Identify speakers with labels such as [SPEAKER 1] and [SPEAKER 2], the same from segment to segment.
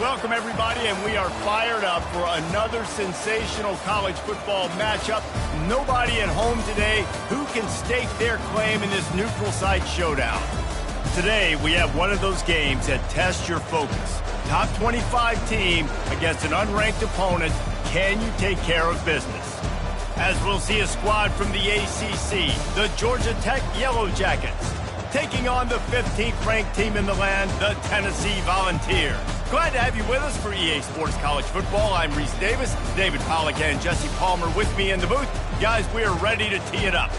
[SPEAKER 1] Welcome, everybody, and we are fired up for another sensational college football matchup. Nobody at home today who can stake their claim in this neutral site showdown. Today, we have one of those games that tests your focus. Top 25 team against an unranked opponent. Can you take care of business? As we'll see a squad from the ACC, the Georgia Tech Yellow Jackets, taking on the 15th ranked team in the land, the Tennessee Volunteers. Glad to have you with us for EA Sports College Football. I'm Reese Davis, David Pollack and Jesse Palmer with me in the booth. Guys, we are ready to tee it up.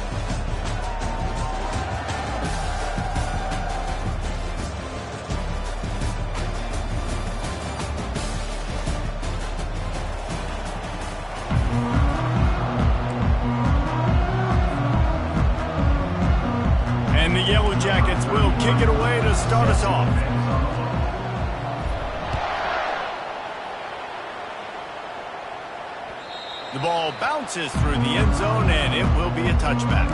[SPEAKER 1] And the Yellow Jackets will kick it away to start us off. The ball bounces through the end zone, and it will be a touchback.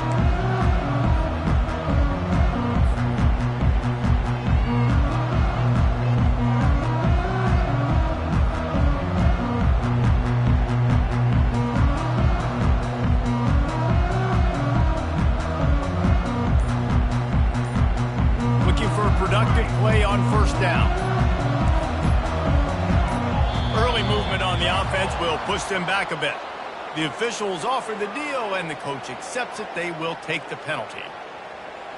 [SPEAKER 1] Looking for a productive play on first down. Early movement on the offense will push them back a bit. The officials offer the deal, and the coach accepts it. They will take the penalty.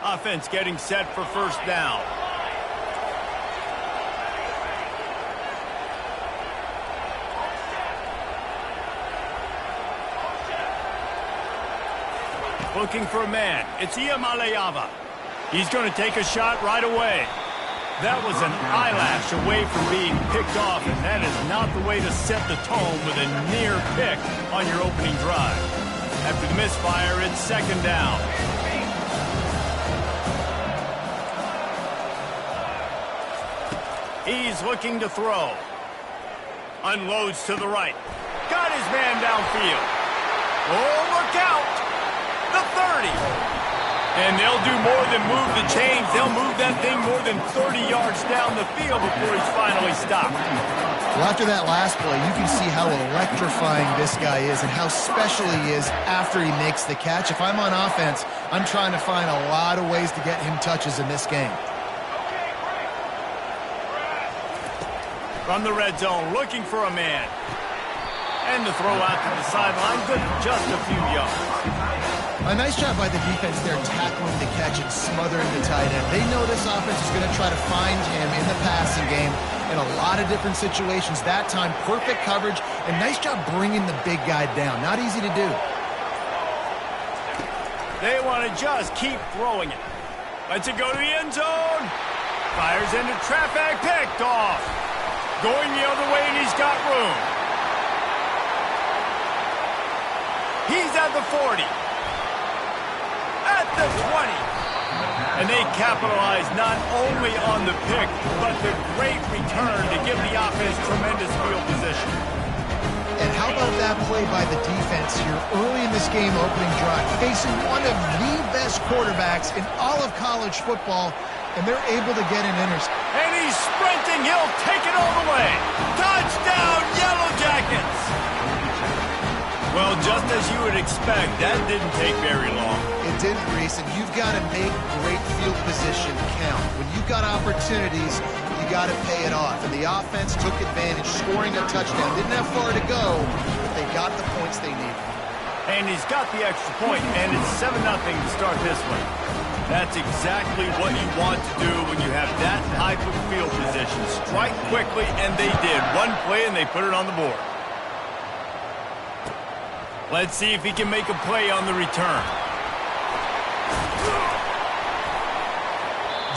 [SPEAKER 1] Offense getting set for first down. Looking for a man. It's Iamaleava. He's going to take a shot right away. That was an eyelash away from being picked off, and that is not the way to set the tone with a near pick on your opening drive. After the misfire, it's second down. He's looking to throw. Unloads to the right. Got his man downfield. Oh, look out! The 30. And they'll do more than move the chains. They'll move that thing more than 30 yards down the field before he's finally stopped.
[SPEAKER 2] Well, after that last play, you can see how electrifying this guy is and how special he is after he makes the catch. If I'm on offense, I'm trying to find a lot of ways to get him touches in this game.
[SPEAKER 1] From the red zone, looking for a man. And the throw out to the sideline, good, just a few yards.
[SPEAKER 2] A nice job by the defense there tackling the catch and smothering the tight end. They know this offense is going to try to find him in the passing game in a lot of different situations. That time, perfect coverage, and nice job bringing the big guy down. Not easy to do.
[SPEAKER 1] They want to just keep throwing it. Lets it go to the end zone. Fires into traffic, picked off. Going the other way, and he's got room. He's at the 40. At the 20. And they capitalize not only on the pick, but the great return to give the offense tremendous field position.
[SPEAKER 2] And how about that play by the defense here early in this game opening drive, facing one of the best quarterbacks in all of college football, and they're able to get an interception.
[SPEAKER 1] And he's sprinting. He'll take it all the way. Touchdown, Yellow Jackets! Well, just as you would expect, that didn't take very long.
[SPEAKER 2] It didn't, Reese, and you've got to make great field position count. When you've got opportunities, you got to pay it off. And the offense took advantage, scoring a touchdown. Didn't have far to go, but they got the points they needed.
[SPEAKER 1] And he's got the extra point, and it's 7-0 to start this one. That's exactly what you want to do when you have that type of field position. Strike quickly, and they did. One play, and they put it on the board. Let's see if he can make a play on the return.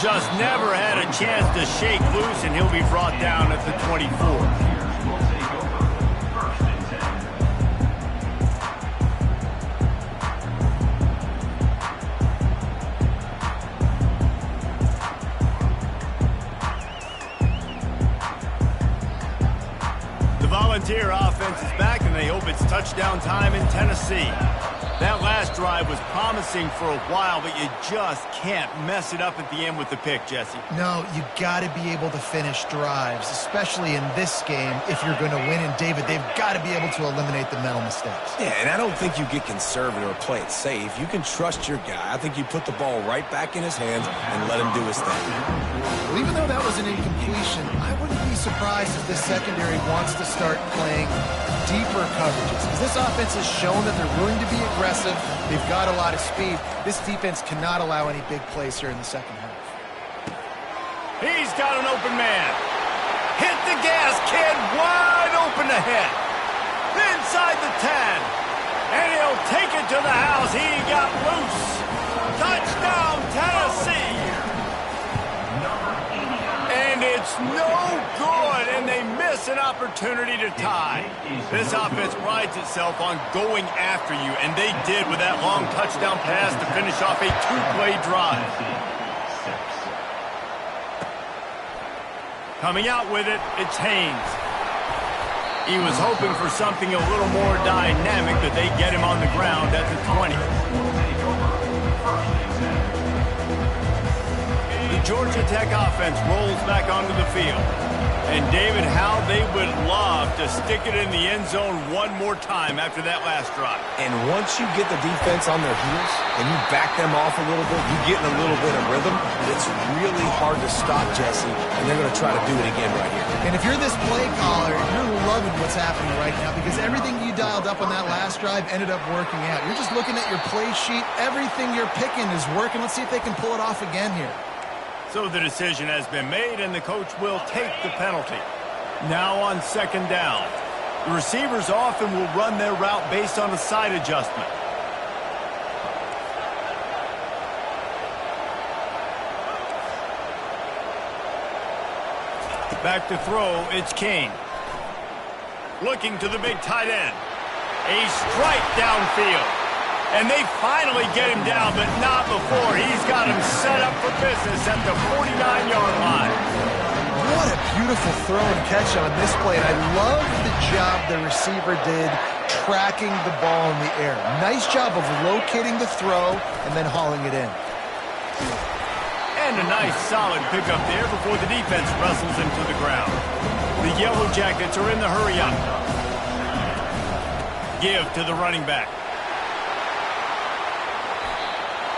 [SPEAKER 1] Just never had a chance to shake loose, and he'll be brought down at the 24. The Volunteer offense is back, and they hope it's touchdown time in Tennessee. That last drive was promising for a while, but you just can't mess it up at the end with the pick, Jesse.
[SPEAKER 2] No, you got to be able to finish drives, especially in this game if you're going to win. And, David, they've got to be able to eliminate the mental mistakes.
[SPEAKER 3] Yeah, and I don't think you get conservative or play it safe. You can trust your guy. I think you put the ball right back in his hands and let him do his thing.
[SPEAKER 2] Well, even though that was an incompletion, I wouldn't be surprised if this secondary wants to start playing deeper coverages, because this offense has shown that they're willing to be aggressive. They've got a lot of speed. This defense cannot allow any big plays here in the second half.
[SPEAKER 1] He's got an open man. Hit the gas, kid. Wide open ahead. Inside the 10. And he'll take it to the house. He got loose. Touchdown, Tennessee. And it's no good, and they miss an opportunity to tie. This offense prides itself on going after you, and they did with that long touchdown pass to finish off a two-play drive. Coming out with it, it's Haynes. He was hoping for something a little more dynamic, but they get him on the ground at the 20. The Georgia Tech offense rolls back onto the field. And, David, how they would love to stick it in the end zone one more time after that last drive.
[SPEAKER 3] And once you get the defense on their heels and you back them off a little bit, you get in a little bit of rhythm, it's really hard to stop Jesse, and they're going to try to do it again right here.
[SPEAKER 2] And if you're this play caller, you're loving what's happening right now, because everything you dialed up on that last drive ended up working out. You're just looking at your play sheet. Everything you're picking is working. Let's see if they can pull it off again here.
[SPEAKER 1] So the decision has been made, and the coach will take the penalty. Now on second down. The receivers often will run their route based on a side adjustment. Back to throw, it's Kane. Looking to the big tight end. A strike downfield. And they finally get him down, but not before. He's got him set up for business at the 49-yard line.
[SPEAKER 2] What a beautiful throw and catch on this play. And I love the job the receiver did tracking the ball in the air. Nice job of locating the throw and then hauling it in.
[SPEAKER 1] And a nice solid pickup there before the defense wrestles him to the ground. The Yellow Jackets are in the hurry up. Give to the running back.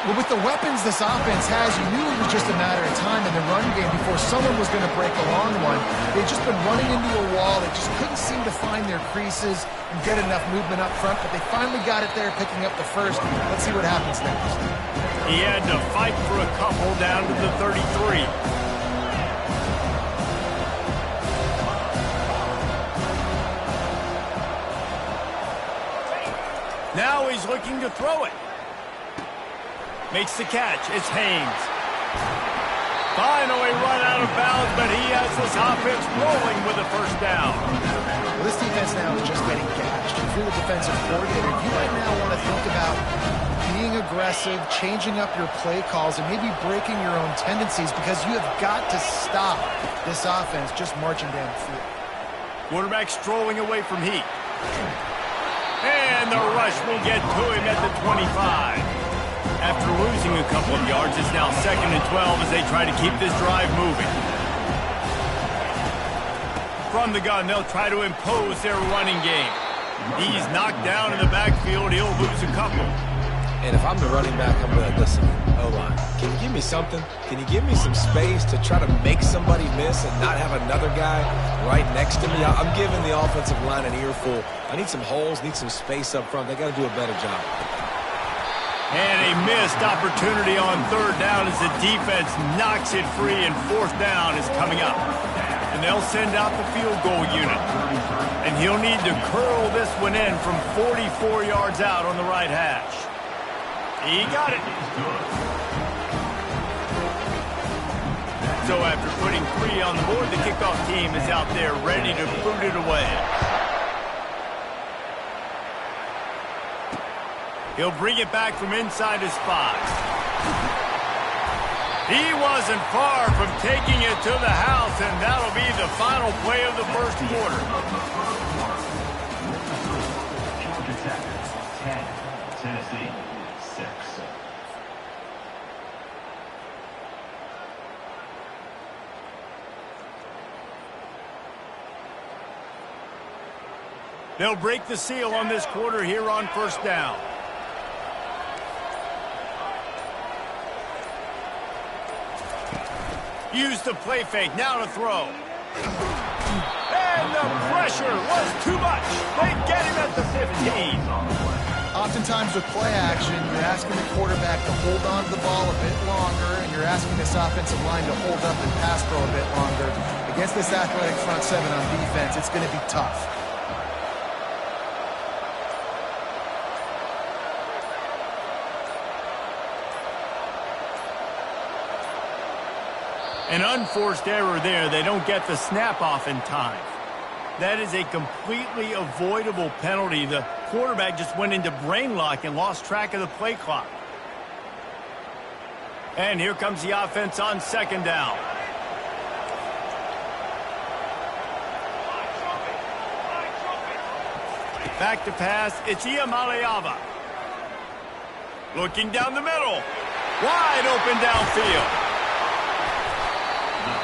[SPEAKER 2] Well, with the weapons this offense has, you knew it was just a matter of time in the run game before someone was going to break a long one. They'd just been running into a wall. They just couldn't seem to find their creases and get enough movement up front, but they finally got it there, picking up the first. Let's see what happens next.
[SPEAKER 1] He had to fight for a couple down to the 33. Now he's looking to throw it. Makes the catch. It's Haynes. Finally run out of bounds, but he has this offense rolling with a first down.
[SPEAKER 2] Well, this defense now is just getting gashed. If you're the defensive coordinator, you might now want to think about being aggressive, changing up your play calls, and maybe breaking your own tendencies, because you have got to stop this offense just marching down the field.
[SPEAKER 1] Quarterback strolling away from heat. And the rush will get to him at the 25. After losing a couple of yards, it's now 2nd and 12 as they try to keep this drive moving. From the gun, they'll try to impose their running game. He's knocked down in the backfield. He'll lose a couple.
[SPEAKER 3] And if I'm the running back, I'm going to listen. O-line, can you give me something? Can you give me some space to try to make somebody miss and not have another guy right next to me? I'm giving the offensive line an earful. I need some holes, need some space up front. They got to do a better job.
[SPEAKER 1] And a missed opportunity on third down as the defense knocks it free, and fourth down is coming up. And they'll send out the field goal unit. And he'll need to curl this one in from 44 yards out on the right hash. He got it. So after putting 3 on the board, the kickoff team is out there ready to boot it away. He'll bring it back from inside his 5. He wasn't far from taking it to the house, and that'll be the final play of the first quarter. They'll break the seal on this quarter here on first down. Use the play fake, now to throw. And the pressure was too much. They get him at the 15.
[SPEAKER 2] Oftentimes with play action, you're asking the quarterback to hold on to the ball a bit longer, and you're asking this offensive line to hold up and pass pro a bit longer. Against this athletic front seven on defense, it's going to be tough.
[SPEAKER 1] An unforced error there. They don't get the snap off in time. That is a completely avoidable penalty. The quarterback just went into brain lock and lost track of the play clock. And here comes the offense on second down. Back to pass. It's Iamaleava. Looking down the middle. Wide open downfield.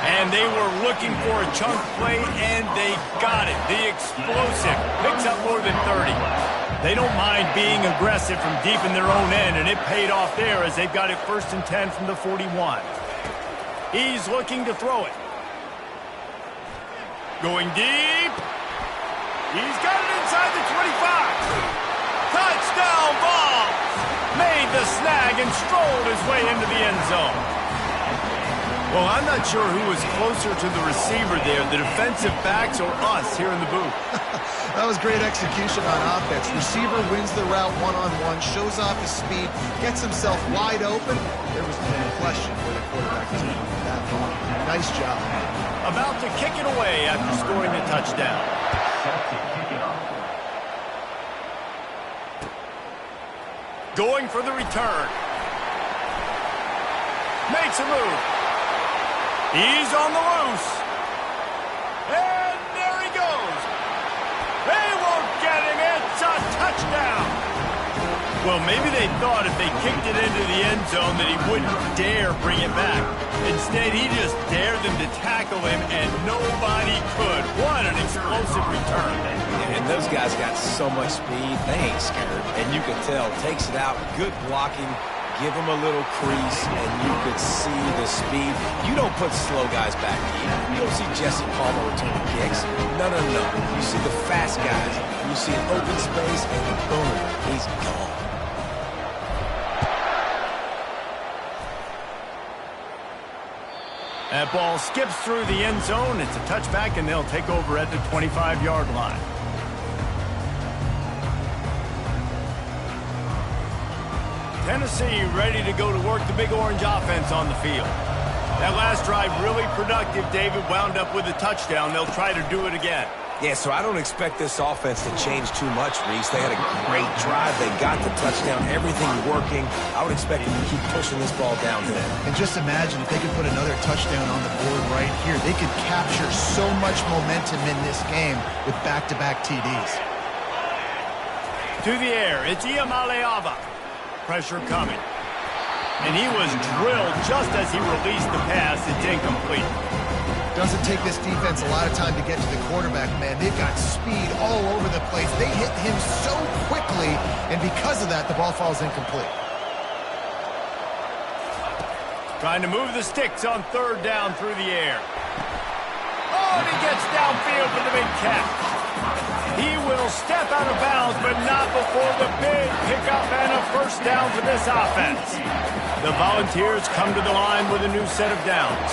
[SPEAKER 1] And they were looking for a chunk play, and they got it. The explosive picks up more than 30. They don't mind being aggressive from deep in their own end, and it paid off there as they've got it 1st and 10 from the 41. He's looking to throw it. Going deep. He's got it inside the 25. Touchdown ball. Made the snag and strolled his way into the end zone. Well, I'm not sure who was closer to the receiver there, the defensive backs or us here in the booth.
[SPEAKER 2] That was great execution on offense. Receiver wins the route one-on-one, shows off his speed, gets himself wide open. There was no question where the quarterback was going with that ball. Nice job.
[SPEAKER 1] About to kick it away after scoring a touchdown. Going for the return. Makes a move. He's on the loose. And there he goes. They won't get him. It's a touchdown. Well, maybe they thought if they kicked it into the end zone that he wouldn't dare bring it back. Instead, he just dared them to tackle him, and nobody could. What an explosive return.
[SPEAKER 3] And those guys got so much speed, they ain't scared. And you can tell, takes it out, good blocking. Give him a little crease, and you could see the speed. You don't put slow guys back deep. You don't see Jesse Palmer returning kicks. No. You see the fast guys. You see an open space, and boom, he's gone.
[SPEAKER 1] That ball skips through the end zone. It's a touchback, and they'll take over at the 25-yard line. Tennessee ready to go to work the Big Orange offense on the field. That last drive really productive. David wound up with a touchdown. They'll try to do it again.
[SPEAKER 3] Yeah, so I don't expect this offense to change too much, Reese. They had a great drive. They got the touchdown, everything working. I would expect them to keep pushing this ball downhill.
[SPEAKER 2] And just imagine if they could put another touchdown on the board right here. They could capture so much momentum in this game with back-to-back TDs.
[SPEAKER 1] To the air, it's Iamaleava. Pressure coming. And he was drilled just as he released the pass. It's incomplete.
[SPEAKER 2] Doesn't take this defense a lot of time to get to the quarterback, man. They've got speed all over the place. They hit him so quickly, and because of that, the ball falls incomplete.
[SPEAKER 1] Trying to move the sticks on 3rd down through the air. Oh, and he gets downfield for the big catch. He will step out of bounds, but not before the big pickup and a 1st down for this offense. The Volunteers come to the line with a new set of downs.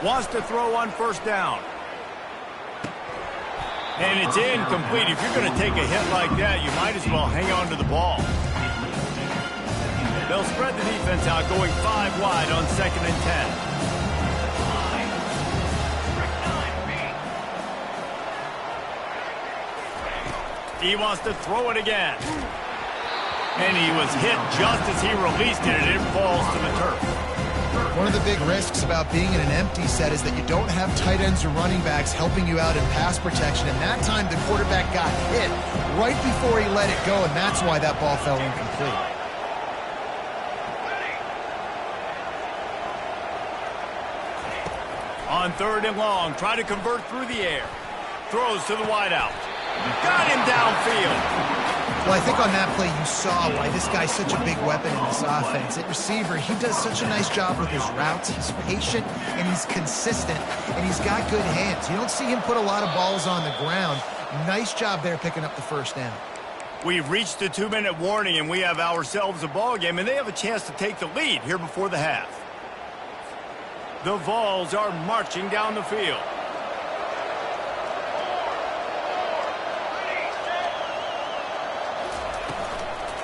[SPEAKER 1] Wants to throw on 1st down. And it's incomplete. If you're going to take a hit like that, you might as well hang on to the ball. They'll spread the defense out, going 5 wide on 2nd and 10. He wants to throw it again. And he was hit just as he released it, and it falls to the turf.
[SPEAKER 2] One of the big risks about being in an empty set is that you don't have tight ends or running backs helping you out in pass protection. And that time, the quarterback got hit right before he let it go, and that's why that ball fell incomplete.
[SPEAKER 1] On 3rd and long, try to convert through the air. Throws to the wideout. Got him downfield.
[SPEAKER 2] Well, I think on that play you saw why this guy's such a big weapon in this offense. At receiver, he does such a nice job with his routes. He's patient, and he's consistent, and he's got good hands. You don't see him put a lot of balls on the ground. Nice job there picking up the first down.
[SPEAKER 1] We've reached the 2-minute warning, and we have ourselves a ball game, and they have a chance to take the lead here before the half. The Vols are marching down the field.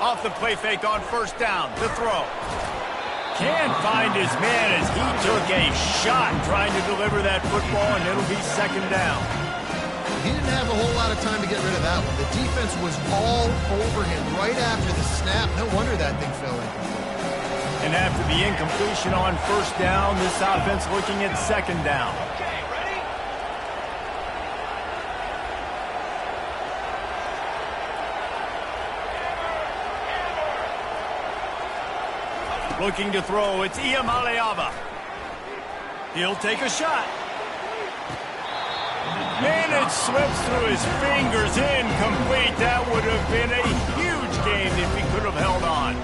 [SPEAKER 1] Off the play fake on 1st down. The throw. Can't find his man as he took a shot trying to deliver that football, and it'll be 2nd down.
[SPEAKER 2] He didn't have a whole lot of time to get rid of that one. The defense was all over him right after the snap. No wonder that thing fell in.
[SPEAKER 1] And after the incompletion on 1st down, this offense looking at 2nd down. Looking to throw, it's Iamaleava. He'll take a shot. And it slips through his fingers, incomplete. That would have been a huge game if he could have held on.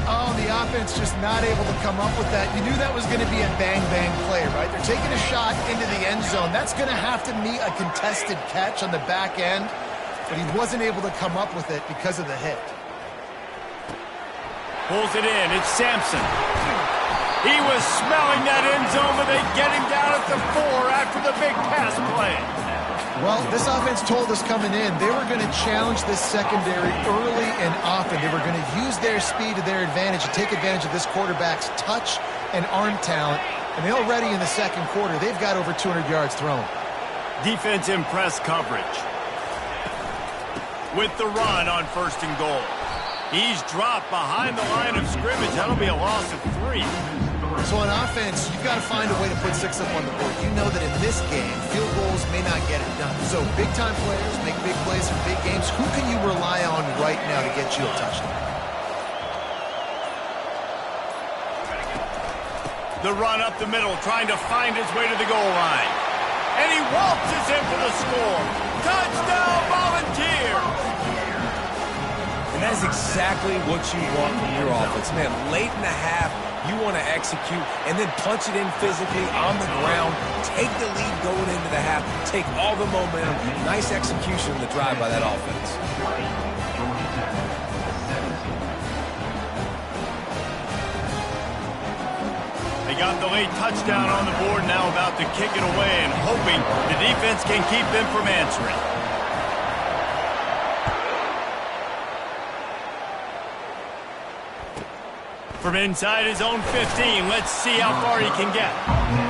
[SPEAKER 2] Oh, the offense just not able to come up with that. You knew that was going to be a bang-bang play, right? They're taking a shot into the end zone. That's going to have to meet a contested catch on the back end, but he wasn't able to come up with it because of the hit.
[SPEAKER 1] Pulls it in. It's Sampson. He was smelling that end zone, but they get him down at the 4 after the big pass play.
[SPEAKER 2] Well, this offense told us coming in they were going to challenge this secondary early and often. They were going to use their speed to their advantage and take advantage of this quarterback's touch and arm talent. And already in the 2nd quarter, they've got over 200 yards thrown.
[SPEAKER 1] Defense in press coverage. With the run on 1st and goal. He's dropped behind the line of scrimmage. That'll be a loss of 3.
[SPEAKER 2] So on offense, you've got to find a way to put 6 up on the board. You know that in this game, field goals may not get it done. So big-time players make big plays in big games. Who can you rely on right now to get you a touchdown?
[SPEAKER 1] The run up the middle, trying to find his way to the goal line. And he waltzes in for the score. Touchdown, Volunteers!
[SPEAKER 3] And that's exactly what you want from your offense. Man, late in the half, you want to execute and then punch it in physically on the ground, take the lead going into the half, take all the momentum. Nice execution in the drive by that offense.
[SPEAKER 1] They got the late touchdown on the board, now about to kick it away and hoping the defense can keep them from answering. From inside his own 15, let's see how far he can get.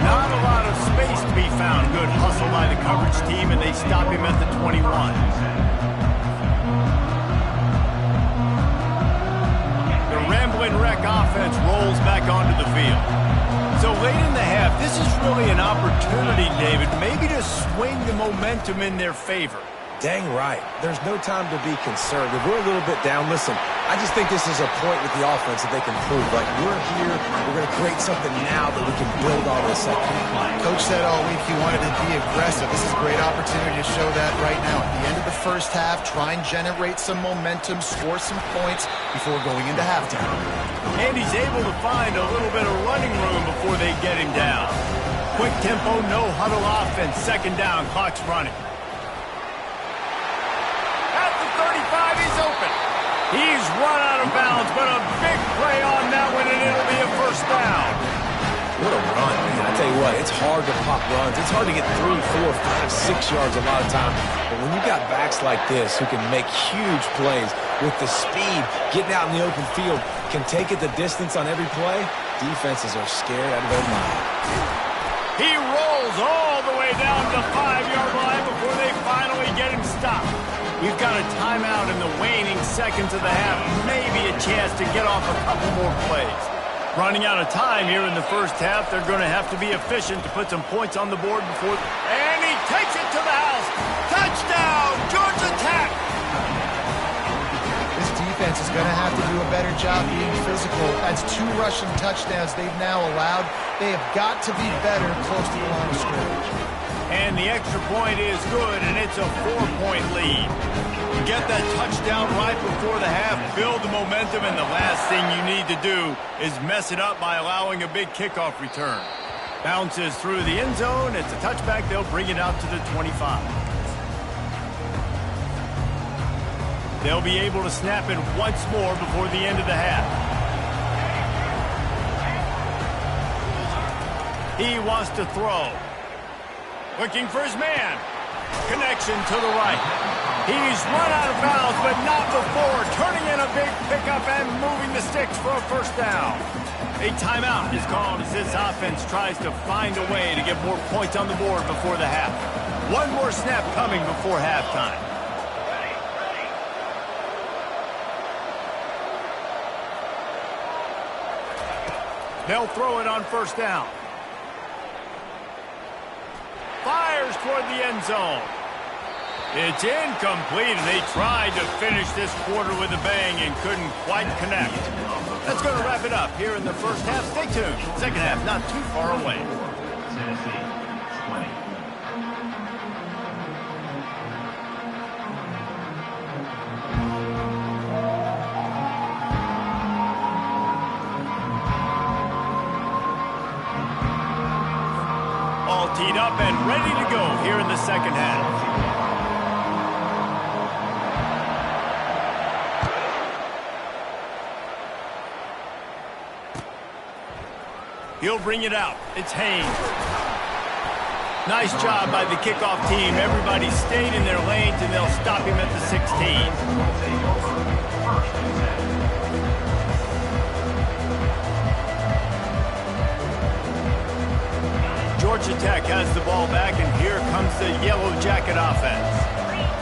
[SPEAKER 1] Not a lot of space to be found. Good hustle by the coverage team, and they stop him at the 21. The Ramblin' Wreck offense rolls back onto the field. So late in the half, this is really an opportunity, David, maybe to swing the momentum in their favor.
[SPEAKER 3] Dang right. There's no time to be conservative. We're a little bit down. Listen, I just think this is a point with the offense that they can prove. Like, we're here, we're going to create something now that we can build on this.
[SPEAKER 2] Coach said all week he wanted to be aggressive. This is a great opportunity to show that right now. At the end of the first half, try and generate some momentum, score some points before going into halftime.
[SPEAKER 1] And he's able to find a little bit of running room before they get him down. Quick tempo, no huddle offense. 2nd down, clock's running. At the 35, he's open. He's run out of bounds, but a big play on that one, and it'll be a 1st down.
[SPEAKER 3] What a run, man. I tell you what, it's hard to pop runs. It's hard to get 3, 4, 5, 6 yards a lot of time. But when you got backs like this who can make huge plays with the speed, getting out in the open field, can take it the distance on every play, defenses are scared out of their mind.
[SPEAKER 1] He rolls all the way down to the 5-yard line before they finally get him stopped. We've got a timeout in the waning seconds of the half. Maybe a chance to get off a couple more plays. Running out of time here in the first half. They're going to have to be efficient to put some points on the board before... And he takes it to the house. Touchdown, Georgia Tech.
[SPEAKER 2] This defense is going to have to do a better job being physical. That's 2 rushing touchdowns they've now allowed. They have got to be better close to the line of scrimmage.
[SPEAKER 1] And the extra point is good, and it's a 4-point lead. Get that touchdown right before the half, build the momentum, and the last thing you need to do is mess it up by allowing a big kickoff return. Bounces through the end zone. It's a touchback. They'll bring it out to the 25. They'll be able to snap it once more before the end of the half. He wants to throw. Looking for his man. Connection to the right. He's run out of bounds, but not before turning in a big pickup and moving the sticks for a first down. A timeout is called as this offense tries to find a way to get more points on the board before the half. One more snap coming before halftime. They'll throw it on first down. Fires toward the end zone. It's incomplete. They tried to finish this quarter with a bang and couldn't quite connect. That's going to wrap it up here in the first half. Stay tuned. Second half not too far away. All teed up and ready to go here in the second half. He'll bring it out. It's Haynes. Nice job by the kickoff team. Everybody stayed in their lanes, and they'll stop him at the 16. Georgia Tech has the ball back, and here comes the Yellow Jacket offense.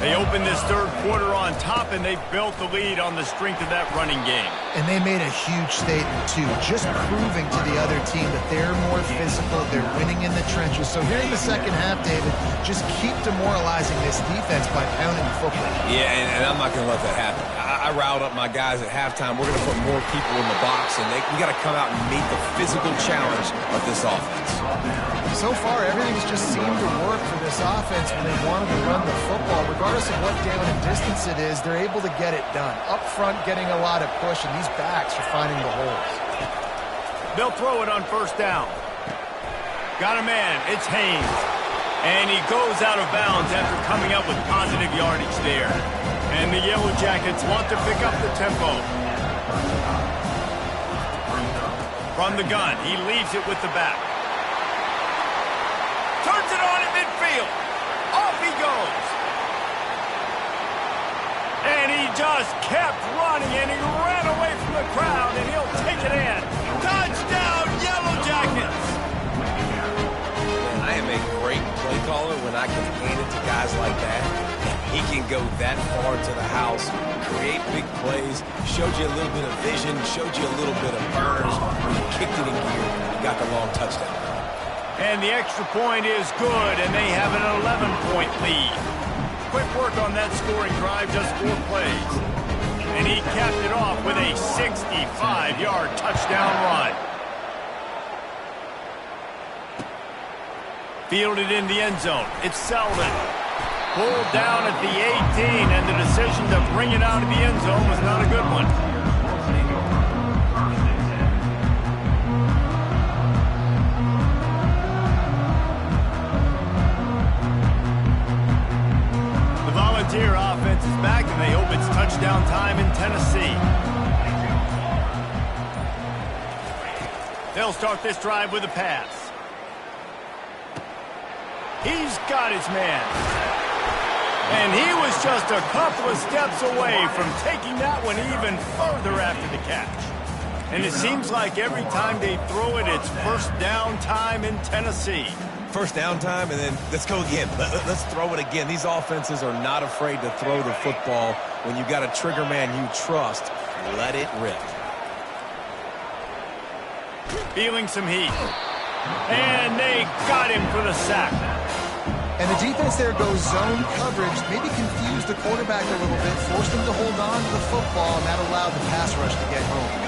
[SPEAKER 1] They opened this third quarter on top, and they built the lead on the strength of that running game.
[SPEAKER 2] And they made a huge statement, too, just proving to the other team that they're more physical, they're winning in the trenches. So here in the second half, David, just keep demoralizing this defense by pounding the football.
[SPEAKER 3] Yeah, and I'm not going to let that happen. I riled up my guys at halftime. We're going to put more people in the box, and we got to come out and meet the physical challenge of this offense.
[SPEAKER 2] So far, everything's just seemed to work for this offense when they wanted to run the football. Regardless of what down and distance it is, they're able to get it done. Up front, getting a lot of push, and these backs are finding the holes.
[SPEAKER 1] They'll throw it on first down. Got a man. It's Haynes. And he goes out of bounds after coming up with positive yardage there. And the Yellow Jackets want to pick up the tempo. From the gun, he leaves it with the back. Turns it on at midfield. Off he goes. And he just kept running, and he ran away from the crowd, and he'll take it in. Touchdown, Yellow Jackets!
[SPEAKER 3] I am a great play caller when I can hand it to guys like that. He can go that far to the house, create big plays, showed you a little bit of vision, showed you a little bit of burners. When he kicked it in gear, he got the long touchdown.
[SPEAKER 1] And the extra point is good, and they have an 11-point lead. Quick work on that scoring drive, just 4 plays. And he capped it off with a 65-yard touchdown run. Fielded in the end zone. It's Selden. Pulled down at the 18, and the decision to bring it out of the end zone was not a good one. Volunteer offense is back, and they hope it's touchdown time in Tennessee. They'll start this drive with a pass. He's got his man. And he was just a couple of steps away from taking that one even further after the catch. And it seems like every time they throw it, it's first down time in Tennessee.
[SPEAKER 3] First down time, and then let's go again. Let's throw it again. These offenses are not afraid to throw the football. When you've got a trigger man you trust, let it rip.
[SPEAKER 1] Feeling some heat. And they got him for the sack.
[SPEAKER 2] And the defense there goes zone coverage, maybe confused the quarterback a little bit, forced him to hold on to the football, and that allowed the pass rush to get home.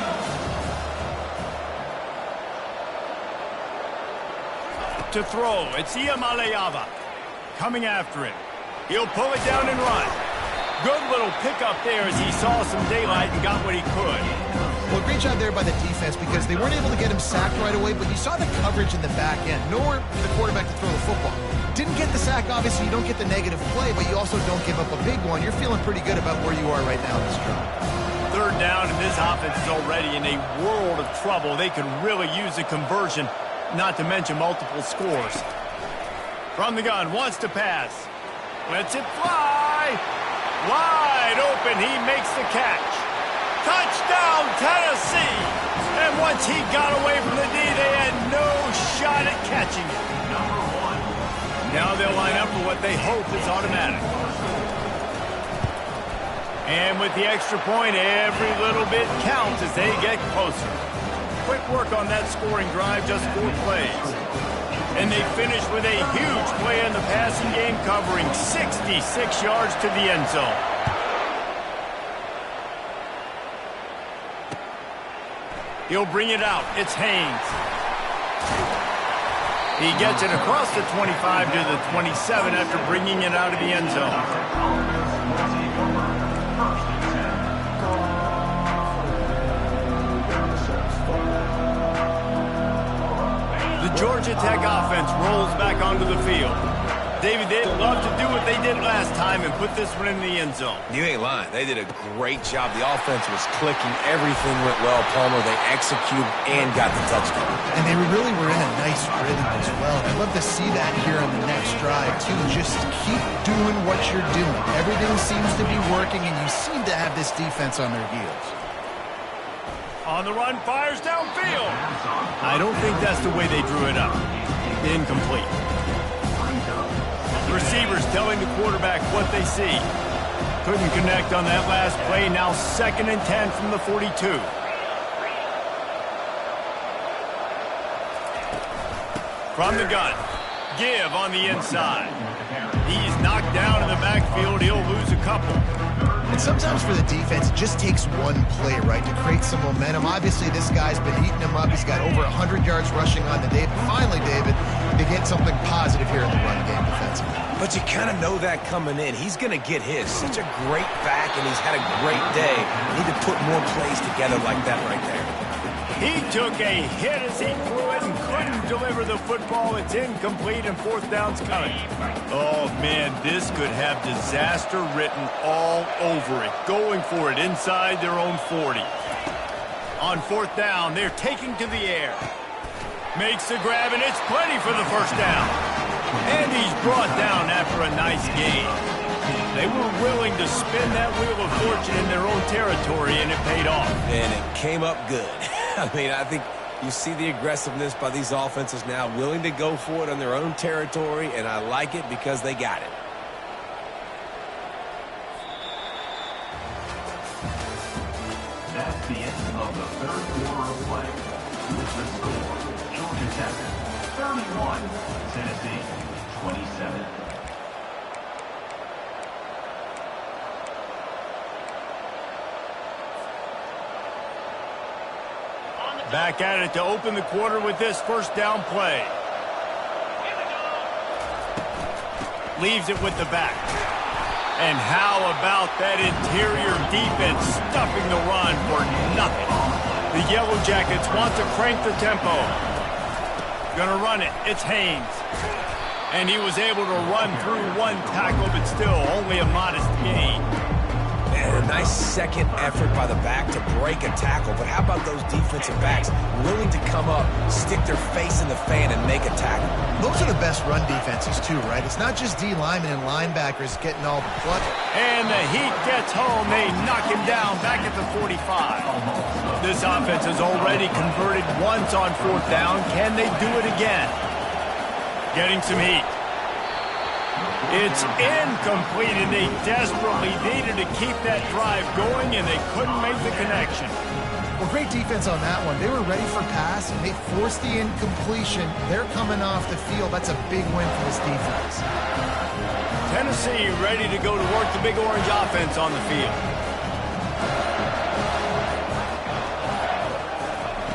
[SPEAKER 1] To throw, it's Iamaleava coming after him. He'll pull it down and run. Good little pickup there as he saw some daylight and got what he could.
[SPEAKER 2] Well, great job there by the defense because they weren't able to get him sacked right away, but you saw the coverage in the back end. Nowhere for the quarterback to throw the football. Didn't get the sack, obviously you don't get the negative play, but you also don't give up a big one. You're feeling pretty good about where you are right now in this drive.
[SPEAKER 1] Third down, and this offense is already in a world of trouble. They could really use a conversion, not to mention multiple scores. From the gun, wants to pass. Lets it fly. Wide open, he makes the catch. Touchdown, Tennessee! And once he got away from the D, they had no shot at catching it. Now they'll line up for what they hope is automatic. And with the extra point, every little bit counts as they get closer. Quick work on that scoring drive, just 4 plays. And they finish with a huge play in the passing game, covering 66 yards to the end zone. He'll bring it out. It's Haynes. He gets it across the 25 to the 27 after bringing it out of the end zone. The Georgia Tech offense rolls back onto the field. David, they'd love to do what they did last time and put this one in the end zone.
[SPEAKER 3] You ain't lying. They did a great job. The offense was clicking. Everything went well, Palmer. They executed and got the touchdown.
[SPEAKER 2] And they really were in a nice rhythm as well. I'd love to see that here on the next drive, too. Just keep doing what you're doing. Everything seems to be working, and you seem to have this defense on their heels.
[SPEAKER 1] On the run, fires downfield. I don't think that's the way they drew it up. Incomplete. Receivers telling the quarterback what they see. Couldn't connect on that last play. Now 2nd and 10 from the 42. From the gun. Give on the inside. He's knocked down in the backfield. He'll lose a couple.
[SPEAKER 2] And sometimes for the defense, it just takes one play, right, to create some momentum. Obviously, this guy's been eating him up. He's got over 100 yards rushing on the day. But finally, David, they get something positive here in the run game defensively.
[SPEAKER 3] But you kind of know that coming in. He's going to get his. Such a great back, and he's had a great day. Need to put more plays together like that right there.
[SPEAKER 1] He took a hit as he threw it and couldn't deliver the football. It's incomplete and 4th down's coming. Oh, man, this could have disaster written all over it. Going for it inside their own 40. On 4th down, they're taking to the air. Makes the grab, and it's plenty for the 1st down. And he's brought down after a nice gain. They were willing to spin that wheel of fortune in their own territory, and it paid off.
[SPEAKER 3] And it came up good. I mean, I think you see the aggressiveness by these offenses now, willing to go for it on their own territory, and I like it because they got it.
[SPEAKER 4] That's the end of the 3rd quarter of play. With the score, Georgia Tech 31, Tennessee 27.
[SPEAKER 1] Back at it to open the quarter with this 1st down play. Leaves it with the back. And how about that interior defense stuffing the run for nothing? The Yellow Jackets want to crank the tempo. Gonna run it. It's Haynes. And he was able to run through one tackle, but still only a modest gain.
[SPEAKER 3] And a nice second effort by the back to break a tackle. But how about those defensive backs willing to come up, stick their face in the fan, and make a tackle?
[SPEAKER 2] Those are the best run defenses, too, right? It's not just D linemen and linebackers getting all the play.
[SPEAKER 1] And the heat gets home. They knock him down back at the 45. This offense has already converted once on 4th down. Can they do it again? Getting some heat. It's incomplete, and they desperately needed to keep that drive going, and they couldn't make the connection.
[SPEAKER 2] Well, great defense on that one. They were ready for pass, and they forced the incompletion. They're coming off the field. That's a big win for this defense.
[SPEAKER 1] Tennessee ready to go to work the Big Orange offense on the field.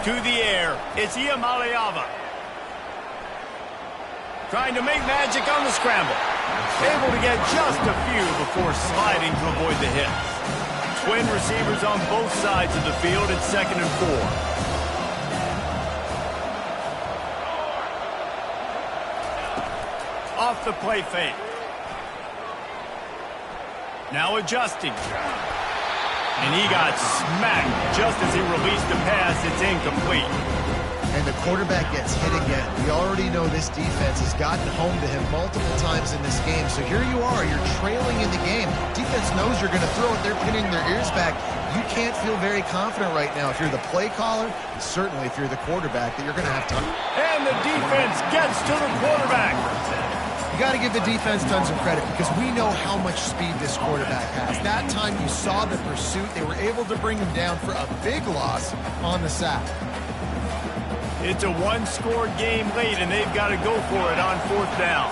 [SPEAKER 1] To the air, it's Iamaleava. Trying to make magic on the scramble. Able to get just a few before sliding to avoid the hits. Twin receivers on both sides of the field at 2nd and 4. Off the play fake. Now adjusting. And he got smacked just as he released the pass. It's incomplete.
[SPEAKER 2] And the quarterback gets hit again. We already know this defense has gotten home to him multiple times in this game. So here you are. You're trailing in the game. Defense knows you're going to throw it. They're pinning their ears back. You can't feel very confident right now if you're the play caller, certainly if you're the quarterback, that you're going to have time.
[SPEAKER 1] And the defense gets to the quarterback.
[SPEAKER 2] You got to give the defense tons of credit because we know how much speed this quarterback has. That time you saw the pursuit. They were able to bring him down for a big loss on the sack.
[SPEAKER 1] It's a one-score game late, and they've got to go for it on 4th down.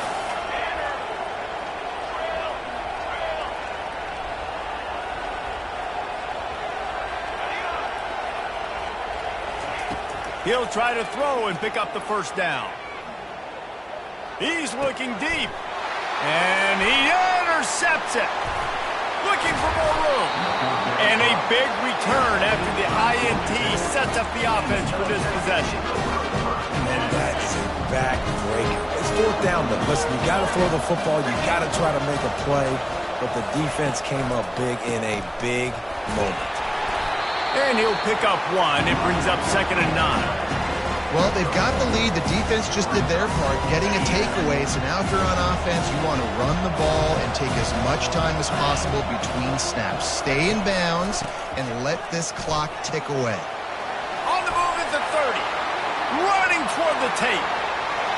[SPEAKER 1] He'll try to throw and pick up the 1st down. He's looking deep, and he intercepts it. Looking for more room. And a big return after the INT sets up the offense for this possession.
[SPEAKER 3] And that's a back-breaker. It's 4th down, but listen, you got to throw the football. You got to try to make a play. But the defense came up big in a big moment.
[SPEAKER 1] And he'll pick up 1. It brings up 2nd and 9.
[SPEAKER 2] Well, they've got the lead. The defense just did their part, getting a takeaway. So now if you're on offense, you want to run the ball and take as much time as possible between snaps. Stay in bounds and let this clock tick away.
[SPEAKER 1] On the move at the 30. Running toward the tape.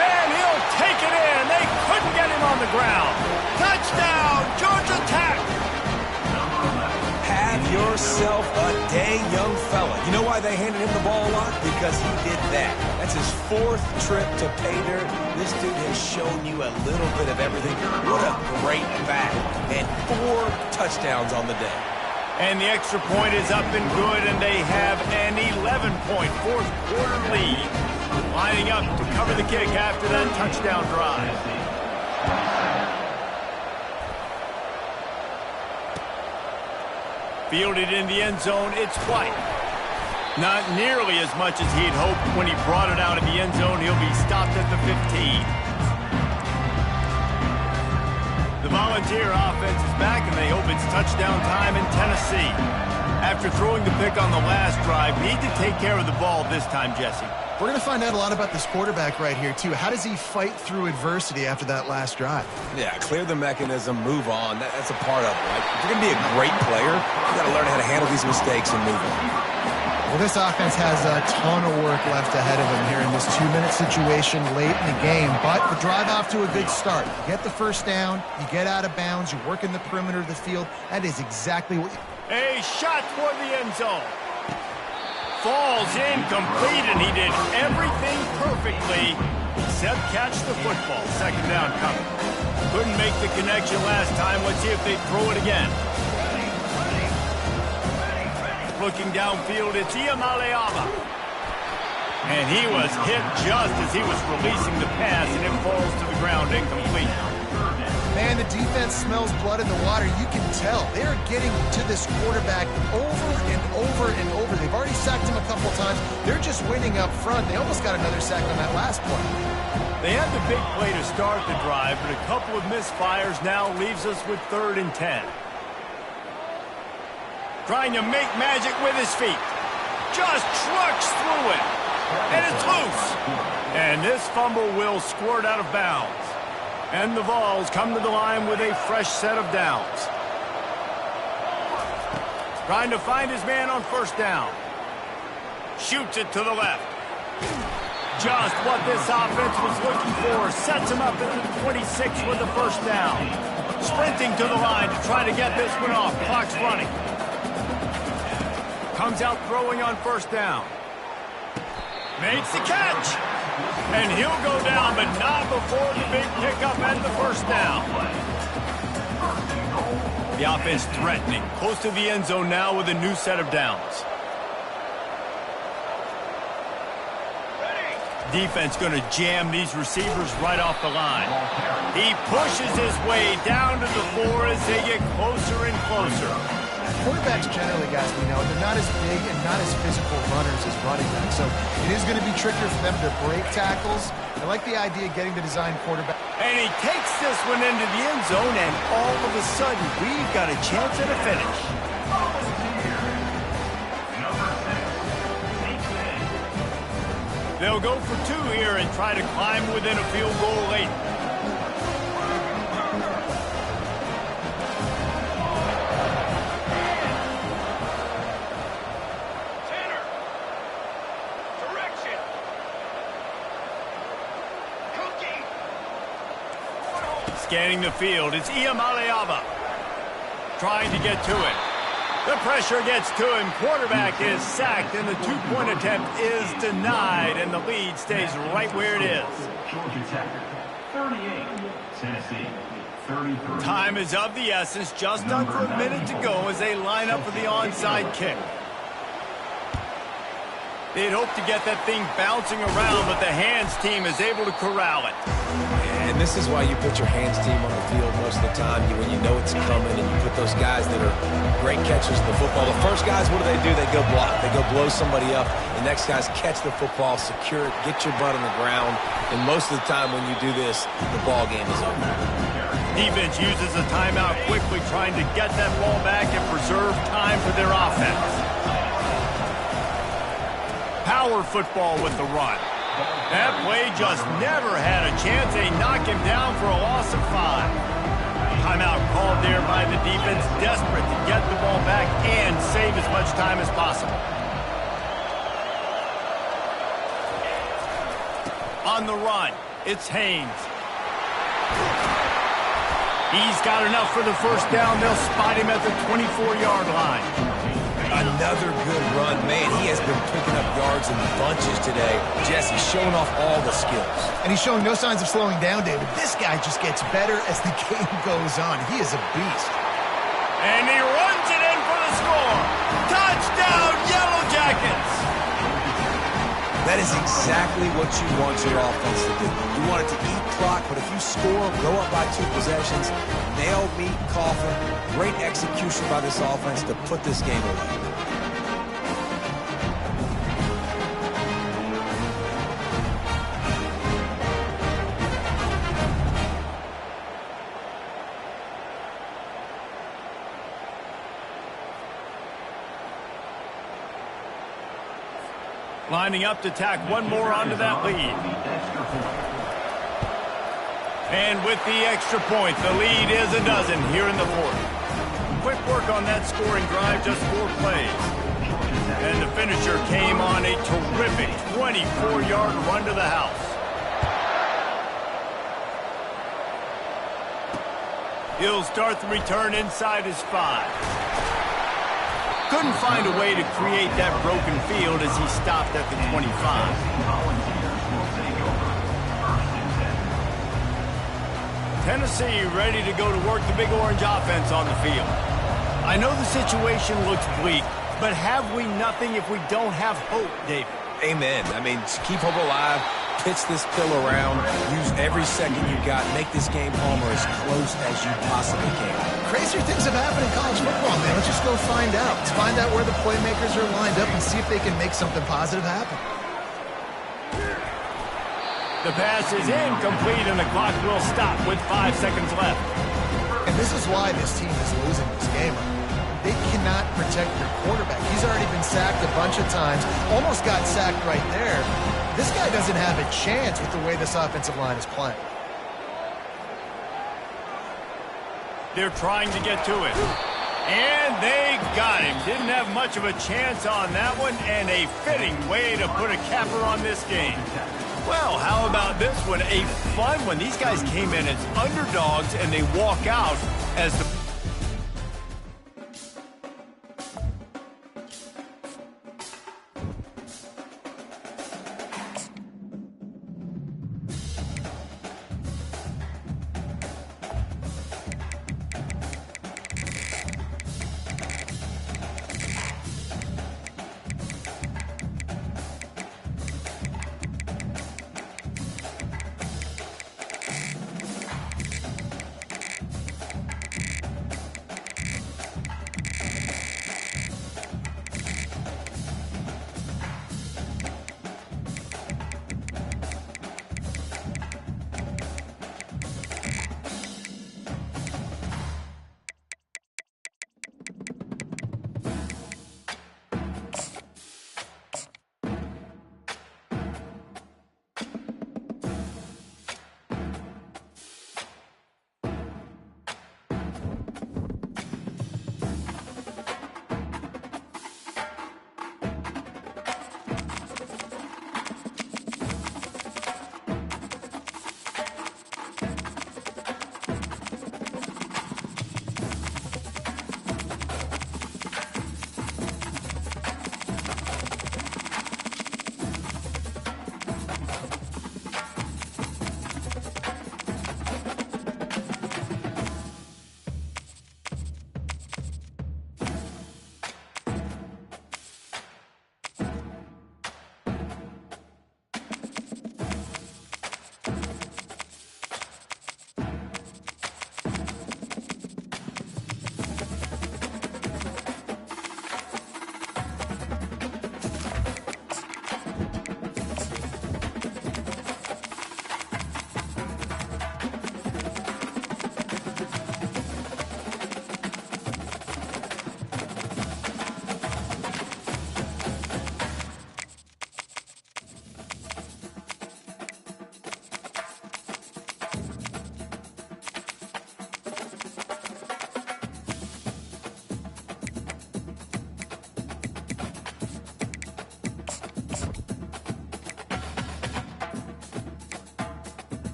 [SPEAKER 1] And he'll take it in. They couldn't get him on the ground. Touchdown, Georgia Tech.
[SPEAKER 3] Have yourself a day, young fella. You know why they handed him the ball a lot? Because he did that. That's his 4th trip to pay dirt. This dude has shown you a little bit of everything. What a great back. And 4 touchdowns on the day.
[SPEAKER 1] And the extra point is up and good, and they have an 11-point 4th quarter lead. Lining up to cover the kick after that touchdown drive. Fielded in the end zone, it's White. Not nearly as much as he'd hoped when he brought it out of the end zone. He'll be stopped at the 15. The Volunteer offense is back, and they hope it's touchdown time in Tennessee. After throwing the pick on the last drive, need to take care of the ball this time, Jesse.
[SPEAKER 2] We're going to find out a lot about this quarterback right here, too. How does he fight through adversity after that last drive?
[SPEAKER 3] Yeah, clear the mechanism, move on. That's a part of it, right? If you're going to be a great player, you got to learn how to handle these mistakes and move on.
[SPEAKER 2] Well, this offense has a ton of work left ahead of them here in this 2-minute situation late in the game. But the drive off to a good start. You get the 1st down, you get out of bounds, you work in the perimeter of the field. That is exactly what you...
[SPEAKER 1] A shot toward the end zone. Falls incomplete, and he did everything perfectly except catch the football. 2nd down coming. Couldn't make the connection last time. Let's see if they throw it again. Looking downfield, it's Iamaleava. And he was hit just as he was releasing the pass, and it falls to the ground incomplete.
[SPEAKER 2] Man, the defense smells blood in the water. You can tell. They're getting to this quarterback over and over and over. They've already sacked him a couple times. They're just winning up front. They almost got another sack on that last play.
[SPEAKER 1] They had the big play to start the drive, but a couple of misfires now leaves us with 3rd and 10. Trying to make magic with his feet. Just trucks through it. And it's loose. And this fumble will squirt out of bounds. And the Vols come to the line with a fresh set of downs. Trying to find his man on 1st down. Shoots it to the left. Just what this offense was looking for. Sets him up at the 26 with the 1st down. Sprinting to the line to try to get this one off. Clock's running. Comes out throwing on first down. Makes the catch. And he'll go down, but not before the big pickup and the first down. The offense threatening, close to the end zone now with a new set of downs. Defense going to jam these receivers right off the line. He pushes his way down to the floor as they get closer and closer.
[SPEAKER 2] Quarterbacks generally, guys, we know, they're not as big and not as physical runners as running backs. So it is going to be trickier for them to break tackles. I like the idea of getting the design quarterback.
[SPEAKER 1] And he takes this one into the end zone, and all of a sudden, we've got a chance at a finish. They'll go for two here and try to climb within a field goal late. Scanning the field, it's Iamaleava trying to get to it. The pressure gets to him. Quarterback is sacked, and the two-point attempt is denied, and the lead stays right where it is.
[SPEAKER 4] Georgia Tech, 38. Tennessee, 33.
[SPEAKER 1] Time is of the essence. Just under a minute to go as they line up for the onside kick. They'd hope to get that thing bouncing around, but the hands team is able to corral it.
[SPEAKER 3] And this is why you put your hands team on the field most of the time. When you know it's coming, and you put those guys that are great catchers of the football. The first guys, what do? They go block. They go blow somebody up. The next guys catch the football, secure it, get your butt on the ground. And most of the time when you do this, the ball game is over.
[SPEAKER 1] Defense uses a timeout quickly, trying to get that ball back and preserve time for their offense. Power football with the run. That play just never had a chance. They knock him down for a loss of 5. Timeout called there by the defense, desperate to get the ball back and save as much time as possible. On the run, it's Haynes. He's got enough for the first down. They'll spot him at the 24-yard line.
[SPEAKER 3] Another good run. Man, he has been picking up yards in bunches today. Jesse showing off all the skills.
[SPEAKER 2] And he's showing no signs of slowing down, David. This guy just gets better as the game goes on. He is a beast.
[SPEAKER 1] And he runs it in for the score. Touchdown, Yellow Jackets!
[SPEAKER 3] That is exactly what you want your offense to do. You want it to eat clock, but if you score, go up by 2 possessions, nail, meet, coffin. Great execution by this offense to put this game away.
[SPEAKER 1] Lining up to tack one more onto that lead. And with the extra point, the lead is a dozen here in the fourth. Quick work on that scoring drive, just 4 plays. And the finisher came on a terrific 24-yard run to the house. He'll start the return inside his 5. Couldn't find a way to create that broken field as he stopped at the 25. Tennessee ready to go to work the Big Orange offense on the field. I know the situation looks bleak, but have we nothing if we don't have hope, David?
[SPEAKER 3] Amen. I mean, keep hope alive, pitch this pill around, use every second you got, make this game home or as close as you possibly can.
[SPEAKER 2] Crazier things have happened in college football, man. Let's just go find out. Let's find out where the playmakers are lined up and see if they can make something positive happen.
[SPEAKER 1] The pass is incomplete, and the clock will stop with 5 seconds left.
[SPEAKER 2] And this is why this team is losing this game. They cannot protect their quarterback. He's already been sacked a bunch of times, almost got sacked right there. This guy doesn't have a chance with the way this offensive line is playing.
[SPEAKER 1] They're trying to get to it. And they got him. Didn't have much of a chance on that one, and a fitting way to put a capper on this game. Well, how about this one? A fun one. These guys came in as underdogs, and they walk out as the...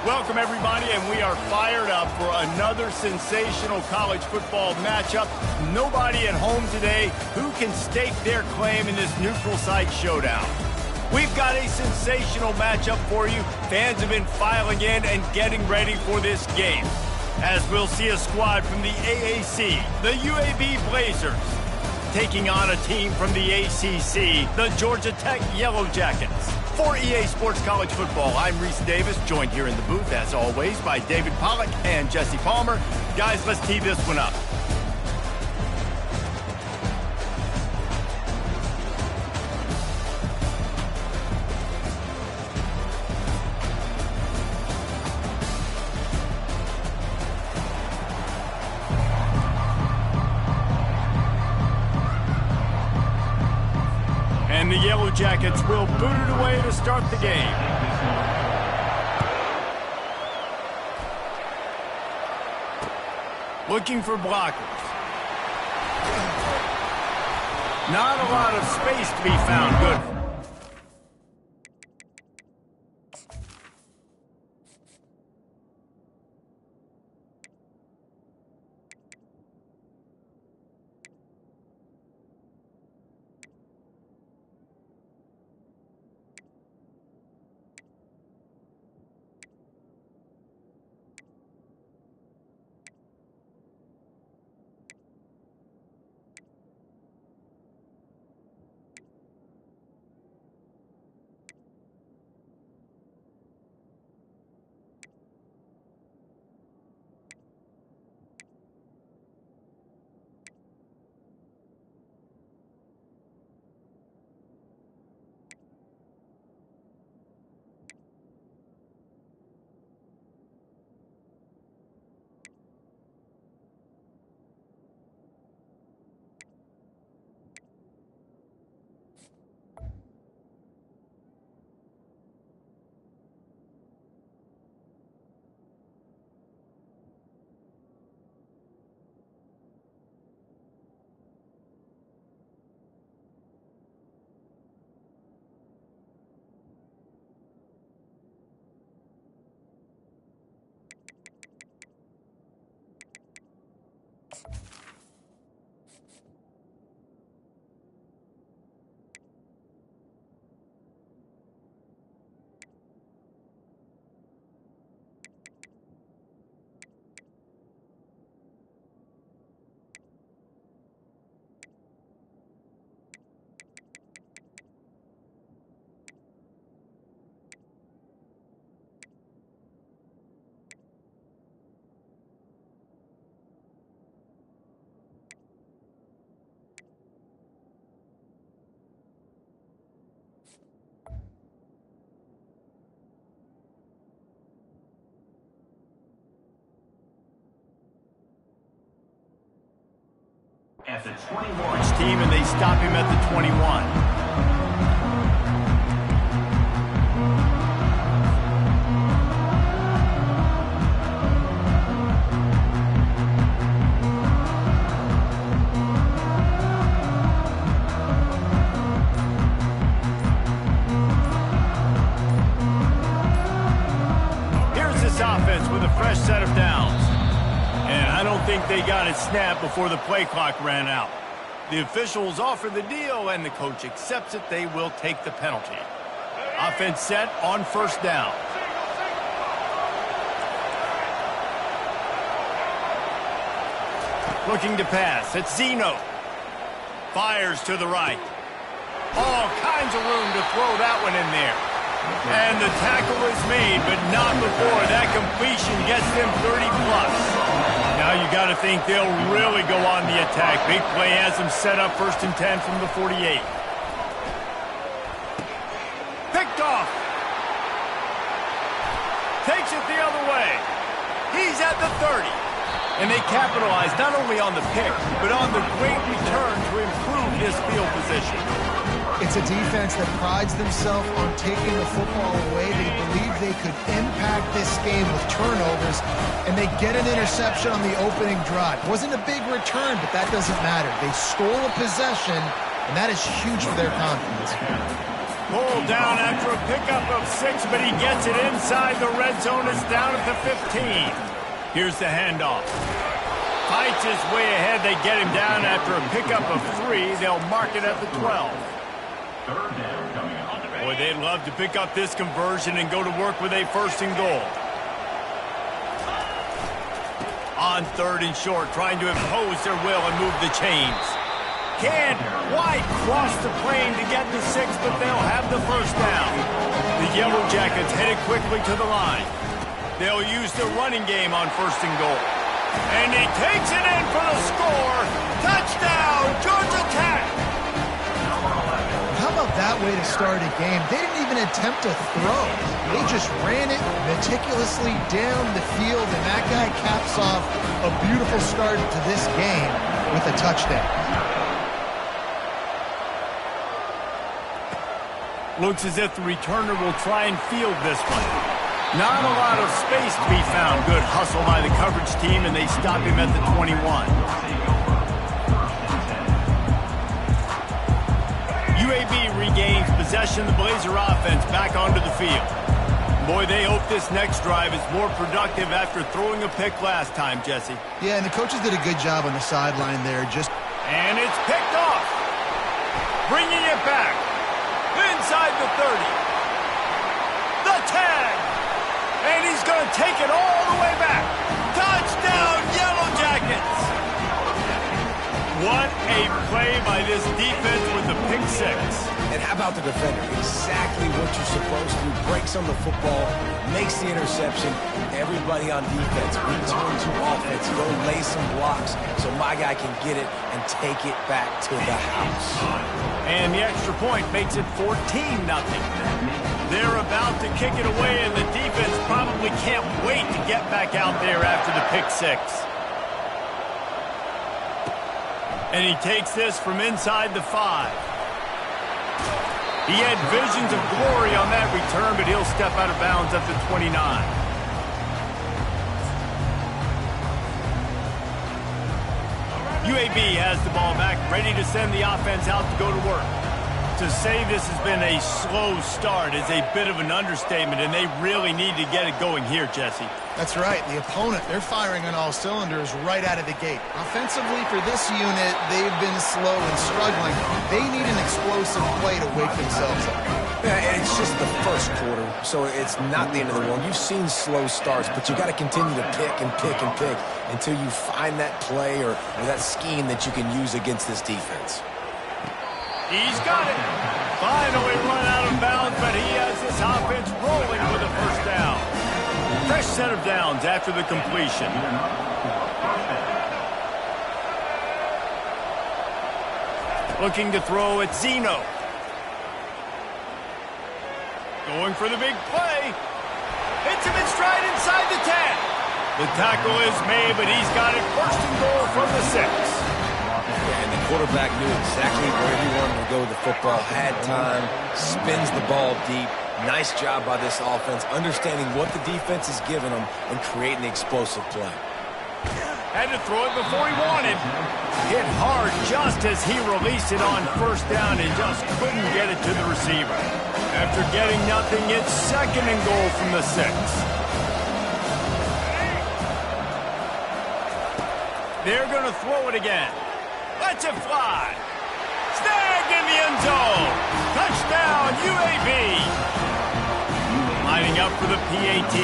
[SPEAKER 1] Welcome, everybody, and we are fired up for another sensational college football matchup. Nobody at home today who can stake their claim in this neutral site showdown. We've got a sensational matchup for you. Fans have been filing in and getting ready for this game, as we'll see a squad from the AAC, the UAB Blazers, taking on a team from the ACC, the Georgia Tech Yellow Jackets. For EA Sports College Football, I'm Reese Davis, joined here in the booth, as always, by David Pollack and Jesse Palmer. Guys, let's tee this one up. And the Yellow Jackets will boot it away to start the game. Looking for blockers. Not a lot of space to be found. Good.
[SPEAKER 4] At the 21.
[SPEAKER 1] Which team, and they stop him at the 21. Here's this offense with a fresh set of downs. And I don't think they got it snapped before the play clock ran out. The officials offer the deal, and the coach accepts it. They will take the penalty. Offense set on first down. Looking to pass. It's Zeno. Fires to the right. All kinds of room to throw that one in there. And the tackle is made, but not before that completion gets them 30-plus. Now you got to think they'll really go on the attack. Big play has them set up 1st and 10 from the 48. Picked off. Takes it the other way. He's at the 30. And they capitalize not only on the pick, but on the great return to improve his field position.
[SPEAKER 2] It's a defense that prides themselves on taking the football away. They believe they could impact this game with turnovers, and they get an interception on the opening drive. Wasn't a big return, but that doesn't matter. They stole a possession, and that is huge for their confidence.
[SPEAKER 1] Pulled down after a pickup of 6, but he gets it inside the red zone. It's down at the 15. Here's the handoff. Fights his way ahead. They get him down after a pickup of 3. They'll mark it at the 12.
[SPEAKER 4] Third down coming up.
[SPEAKER 1] Boy, they'd love to pick up this conversion and go to work with a 1st and goal. On 3rd and short, trying to impose their will and move the chains. Can White cross the plane to get the 6, but they'll have the 1st down. The Yellow Jackets headed quickly to the line. They'll use the running game on 1st and goal. And he takes it in for the score. Touchdown, Georgia Tech!
[SPEAKER 2] How about that way to start a game? They didn't even attempt to throw. They just ran it meticulously down the field, and that guy caps off a beautiful start to this game with a touchdown.
[SPEAKER 1] Looks as if the returner will try and field this one. Not a lot of space to be found. Good hustle by the coverage team, and they stop him at the 21. UAB regains possession of the Blazer offense back onto the field. Boy, they hope this next drive is more productive after throwing a pick last time, Jesse.
[SPEAKER 2] Yeah, and the coaches did a good job on the sideline there.
[SPEAKER 1] And it's picked off. Bringing it back. Inside the 30. The 10. And he's going to take it all the way back. Touchdown, Yellow Jackets. What a play by this defense with the pick 6.
[SPEAKER 3] And how about the defender? Exactly what you're supposed to do. Breaks on the football, makes the interception. Everybody on defense, return to offense. Go lay some blocks so my guy can get it and take it back to the house.
[SPEAKER 1] And the extra point makes it 14-0. They're about to kick it away, and the defense probably can't wait to get back out there after the pick 6. And he takes this from inside the 5. He had visions of glory on that return, but he'll step out of bounds at the 29. UAB has the ball back, ready to send the offense out to go to work. To say this has been a slow start is a bit of an understatement, and they really need to get it going here, Jesse.
[SPEAKER 2] That's right. The opponent, they're firing on all cylinders right out of the gate. Offensively, for this unit, they've been slow and struggling. They need an explosive play to wake themselves up.
[SPEAKER 3] Yeah, and it's just the first quarter, so it's not the end of the world. You've seen slow starts, but you got to continue to pick and pick and pick until you find that play or that scheme that you can use against this defense.
[SPEAKER 1] He's got it. Finally run out of bounds, but he has this offense rolling with a 1st down. Fresh set of downs after the completion. Looking to throw at Zeno. Going for the big play. Hits him in stride inside the 10. The tackle is made, but he's got it 1st and goal from the 6.
[SPEAKER 3] And the quarterback knew exactly where he wanted to go with the football, had time, spins the ball deep. Nice job by this offense, understanding what the defense is giving them and creating the explosive play.
[SPEAKER 1] Had to throw it before he wanted. Hit hard just as he released it on 1st down and just couldn't get it to the receiver. After getting nothing, it's 2nd and goal from the 6. They're going to throw it again. Lets it fly. Snagged in the end zone. Touchdown, UAB. Lining up for the PAT.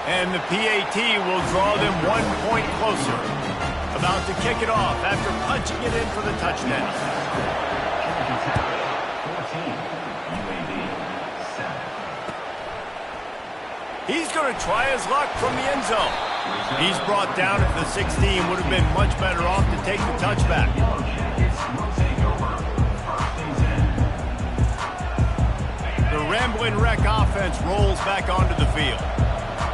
[SPEAKER 1] And the PAT will draw them 1 point closer. About to kick it off after punching it in for the touchdown.
[SPEAKER 4] 14, UAB 7.
[SPEAKER 1] He's going to try his luck from the end zone. He's brought down at the 16. Would have been much better off to take the touchback. The Ramblin' Wreck offense rolls back onto the field.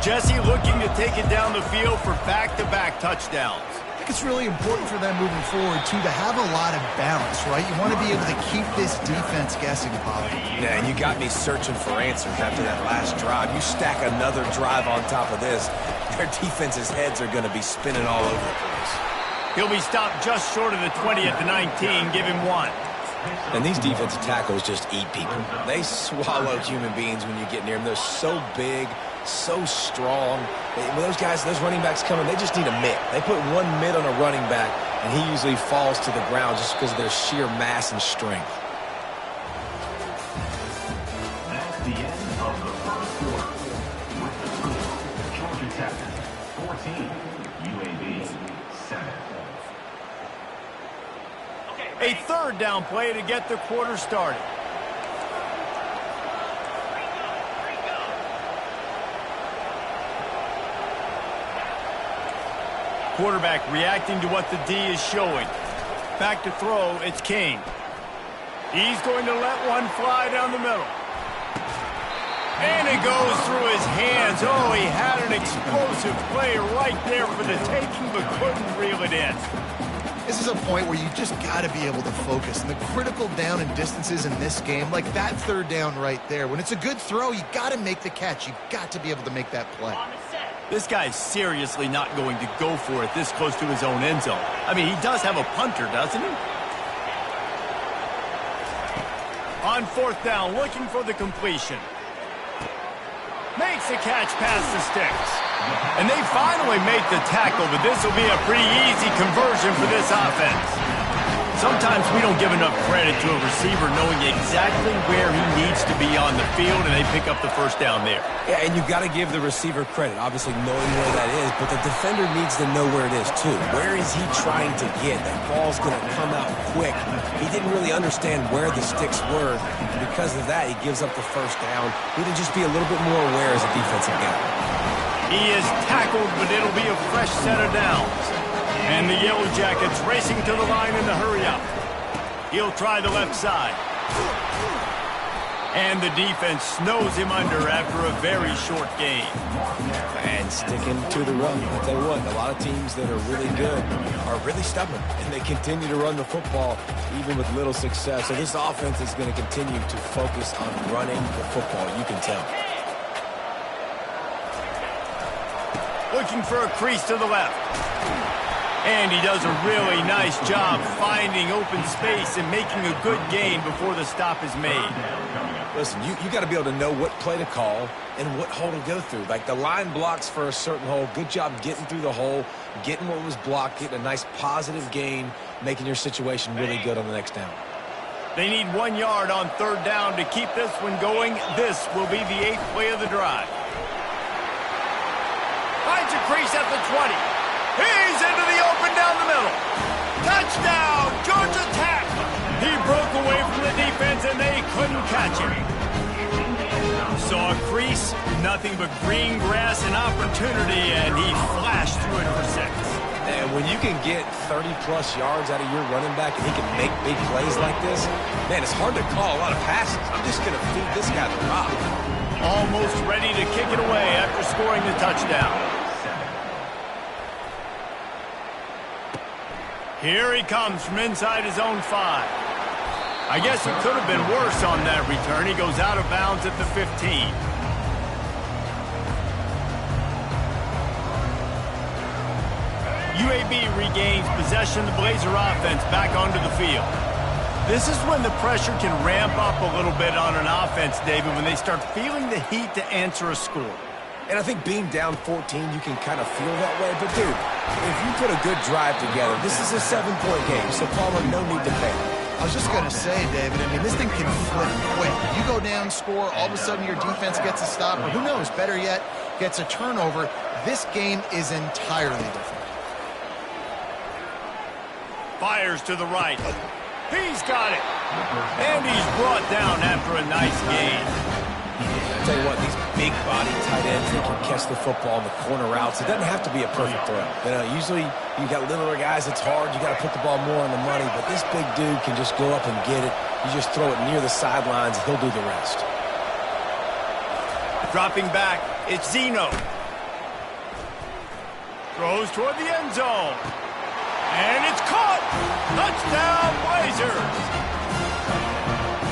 [SPEAKER 1] Jesse looking to take it down the field for back-to-back touchdowns.
[SPEAKER 2] I think it's really important for them moving forward, too, to have a lot of balance, right? You want to be able to keep this defense guessing, Paulie.
[SPEAKER 3] Yeah, and you got me searching for answers after that last drive. You stack another drive on top of this, their defense's heads are going to be spinning all over the place.
[SPEAKER 1] He'll be stopped just short of the 20 at the 19. Give him 1.
[SPEAKER 3] And these defensive tackles just eat people. They swallow human beings when you get near them. They're so big, so strong. When those guys, those running backs come in, they just need a mitt. They put one mitt on a running back, and he usually falls to the ground just because of their sheer mass and strength.
[SPEAKER 4] That's the end of the first quarter. With the score, Georgia Tech 14, UAB 7.
[SPEAKER 1] A third down play to get the quarter started. Quarterback reacting to what the D is showing. Back to throw, it's King. He's going to let one fly down the middle. And it goes through his hands. Oh, he had an explosive play right there for the taking, but couldn't reel it in.
[SPEAKER 2] This is a point where you just got to be able to focus. And the critical down and distances in this game, like that third down right there, when it's a good throw, you got to make the catch. You got to be able to make that play.
[SPEAKER 1] This guy's seriously not going to go for it this close to his own end zone. I mean, he does have a punter, doesn't he? On fourth down, looking for the completion. Makes the catch past the sticks. And they finally make the tackle, but this will be a pretty easy conversion for this offense. Sometimes we don't give enough credit to a receiver knowing exactly where he needs to be on the field, and they pick up the first down there.
[SPEAKER 3] Yeah, and you've got to give the receiver credit, obviously knowing where that is, but the defender needs to know where it is too. Where is he trying to get? That ball's going to come out quick. He didn't really understand where the sticks were, and because of that, he gives up the first down. He need to just be a little bit more aware as a defensive guy.
[SPEAKER 1] He is tackled, but it'll be a fresh set of downs. And the Yellow Jackets racing to the line in the hurry-up. He'll try the left side. And the defense snows him under after a very short game.
[SPEAKER 3] And sticking to the run. I'll tell you what, a lot of teams that are really good are really stubborn, and they continue to run the football even with little success. So this offense is going to continue to focus on running the football, you can tell.
[SPEAKER 1] Looking for a crease to the left. And he does a really nice job finding open space and making a good gain before the stop is made.
[SPEAKER 3] Listen, you got to be able to know what play to call and what hole to go through. Like the line blocks for a certain hole. Good job getting through the hole, getting what was blocked, getting a nice positive gain, making your situation really good on the next down.
[SPEAKER 1] They need 1 yard on third down to keep this one going. This will be the 8th play of the drive. Finds a crease at the 20. He's into the open down the middle. Touchdown, Georgia Tech. He broke away from the defense, and they couldn't catch him. Saw a crease, nothing but green grass and opportunity, and he flashed through it for 6.
[SPEAKER 3] And when you can get 30-plus yards out of your running back and he can make big plays like this, man, it's hard to call a lot of passes. I'm just going to feed this guy the rock.
[SPEAKER 1] Almost ready to kick it away after scoring the touchdown. Here he comes from inside his own 5. I guess it could have been worse on that return. He goes out of bounds at the 15. UAB regains possession of the Blazer offense back onto the field. This is when the pressure can ramp up a little bit on an offense, David, when they start feeling the heat to answer a score.
[SPEAKER 3] And I think being down 14, you can kind of feel that way. But, dude, if you put a good drive together, this is a 7-point game. So, Palmer, no need to panic.
[SPEAKER 2] I was just going to say, David, I mean, this thing can flip quick. You go down, score, all of a sudden your defense gets a stop, or who knows, better yet, gets a turnover. This game is entirely different.
[SPEAKER 1] Fires to the right. He's got it. And he's brought down after a nice gain.
[SPEAKER 3] I tell you what, these big body tight ends that can catch the football in the corner routes, it doesn't have to be a perfect throw. You know, usually you got littler guys, it's hard, you got to put the ball more on the money, but this big dude can just go up and get it. You just throw it near the sidelines, he'll do the rest.
[SPEAKER 1] Dropping back, it's Zeno. Throws toward the end zone. And it's caught! Touchdown, Blazers!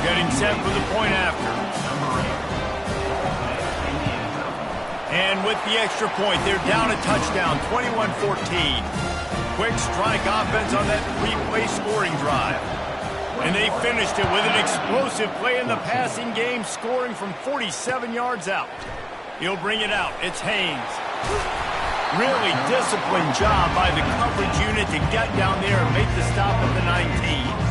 [SPEAKER 1] Getting set for the point after. And with the extra point, they're down a touchdown, 21-14. Quick strike offense on that 3-play scoring drive. And they finished it with an explosive play in the passing game, scoring from 47 yards out. He'll bring it out. It's Haynes. Really disciplined job by the coverage unit to get down there and make the stop at the 19.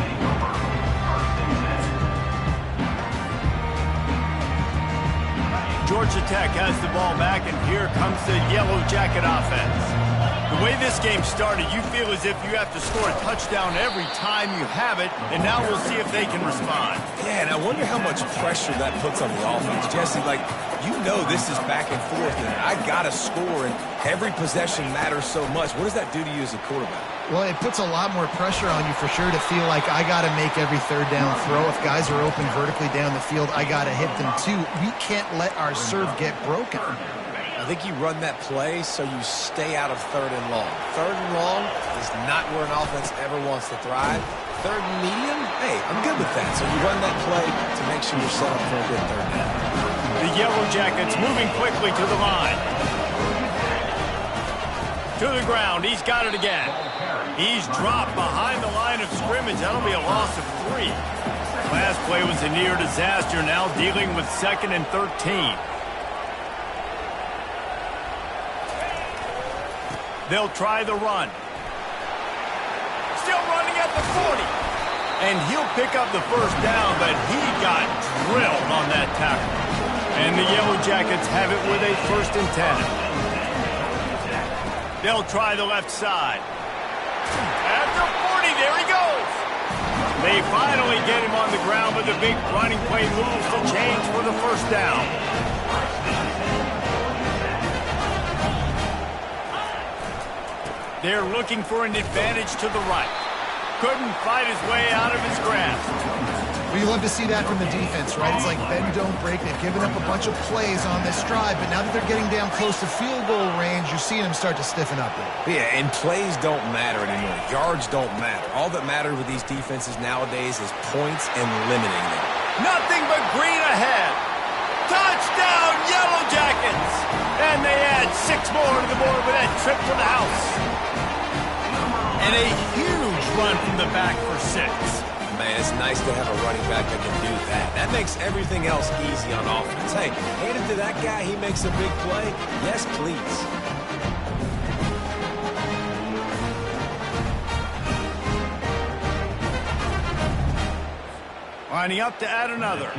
[SPEAKER 1] Georgia Tech has the ball back, and here comes the Yellow Jacket offense. The way this game started, you feel as if you have to score a touchdown every time you have it, and now we'll see if they can respond.
[SPEAKER 3] Yeah, and I wonder how much pressure that puts on the offense. Jesse, like, you know this is back and forth, and I got to score, and every possession matters so much. What does that do to you as a quarterback?
[SPEAKER 2] Well, it puts a lot more pressure on you for sure to feel like I got to make every third down throw. If guys are open vertically down the field, I got to hit them too. We can't let our serve get broken.
[SPEAKER 3] I think you run that play so you stay out of third and long. Third and long is not where an offense ever wants to thrive. Third and medium, hey, I'm good with that. So you run that play to make sure you're set up for a good third down.
[SPEAKER 1] The Yellow Jackets moving quickly to the line. To the ground. He's got it again. He's dropped behind the line of scrimmage. That'll be a loss of 3. Last play was a near disaster. Now dealing with 2nd and 13. They'll try the run. Still running at the 40. And he'll pick up the first down, but he got drilled on that tackle. And the Yellow Jackets have it with a 1st and 10. They'll try the left side. At the 40, there he goes. They finally get him on the ground, but the big running play moves the chains for the first down. They're looking for an advantage to the right. Couldn't fight his way out of his grasp.
[SPEAKER 2] Well, you love to see that from the defense, right? It's like bend, don't break. They've given up a bunch of plays on this drive, but now that they're getting down close to field goal range, you're seeing them start to stiffen up.
[SPEAKER 3] Yeah, and plays don't matter anymore. Yards don't matter. All that matters with these defenses nowadays is points and limiting them.
[SPEAKER 1] Nothing but green ahead. Touchdown, Yellow Jackets! And they add 6 more to the board with that trip to the house. And a huge run from the back for 6.
[SPEAKER 3] Man, it's nice to have a running back that can do that. That makes everything else easy on offense. Hey, hand it to that guy, he makes a big play. Yes, please.
[SPEAKER 1] Lining up to add another.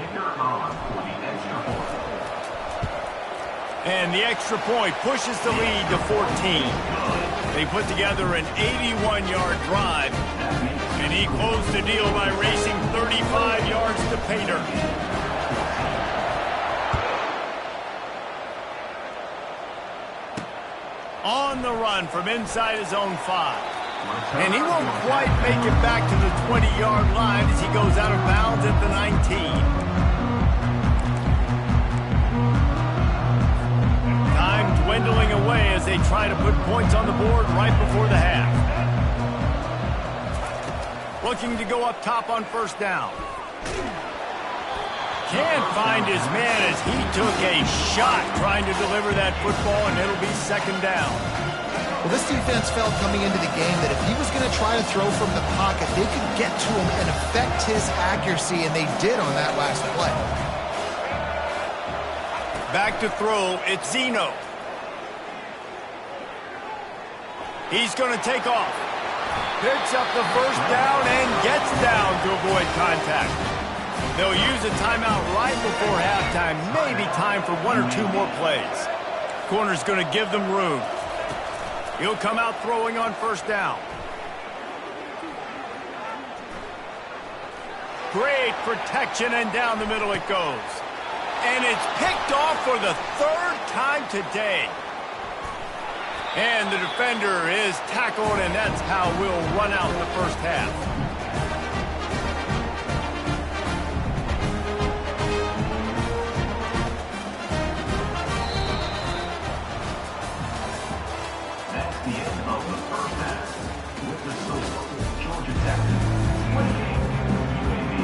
[SPEAKER 1] And the extra point pushes the lead to 14. They put together an 81-yard drive, and he closed the deal by racing 35 yards to pay dirt. On the run from inside his own 5. And he won't quite make it back to the 20-yard line as he goes out of bounds at the 19. Dwindling away as they try to put points on the board right before the half. Looking to go up top on first down. Can't find his man as he took a shot trying to deliver that football, and it'll be 2nd down.
[SPEAKER 2] Well, this defense felt coming into the game that if he was going to try to throw from the pocket, they could get to him and affect his accuracy, and they did on that last play.
[SPEAKER 1] Back to throw, it's Zeno. He's going to take off. Picks up the first down and gets down to avoid contact. They'll use a timeout right before halftime. Maybe time for 1 or 2 more plays. Corner's going to give them room. He'll come out throwing on first down. Great protection, and down the middle it goes. And it's picked off for the 3rd time today. And the defender is tackled, and that's how we'll run out the first half.
[SPEAKER 4] That's the end of the first half. With the score, Georgia Tech 28, UAB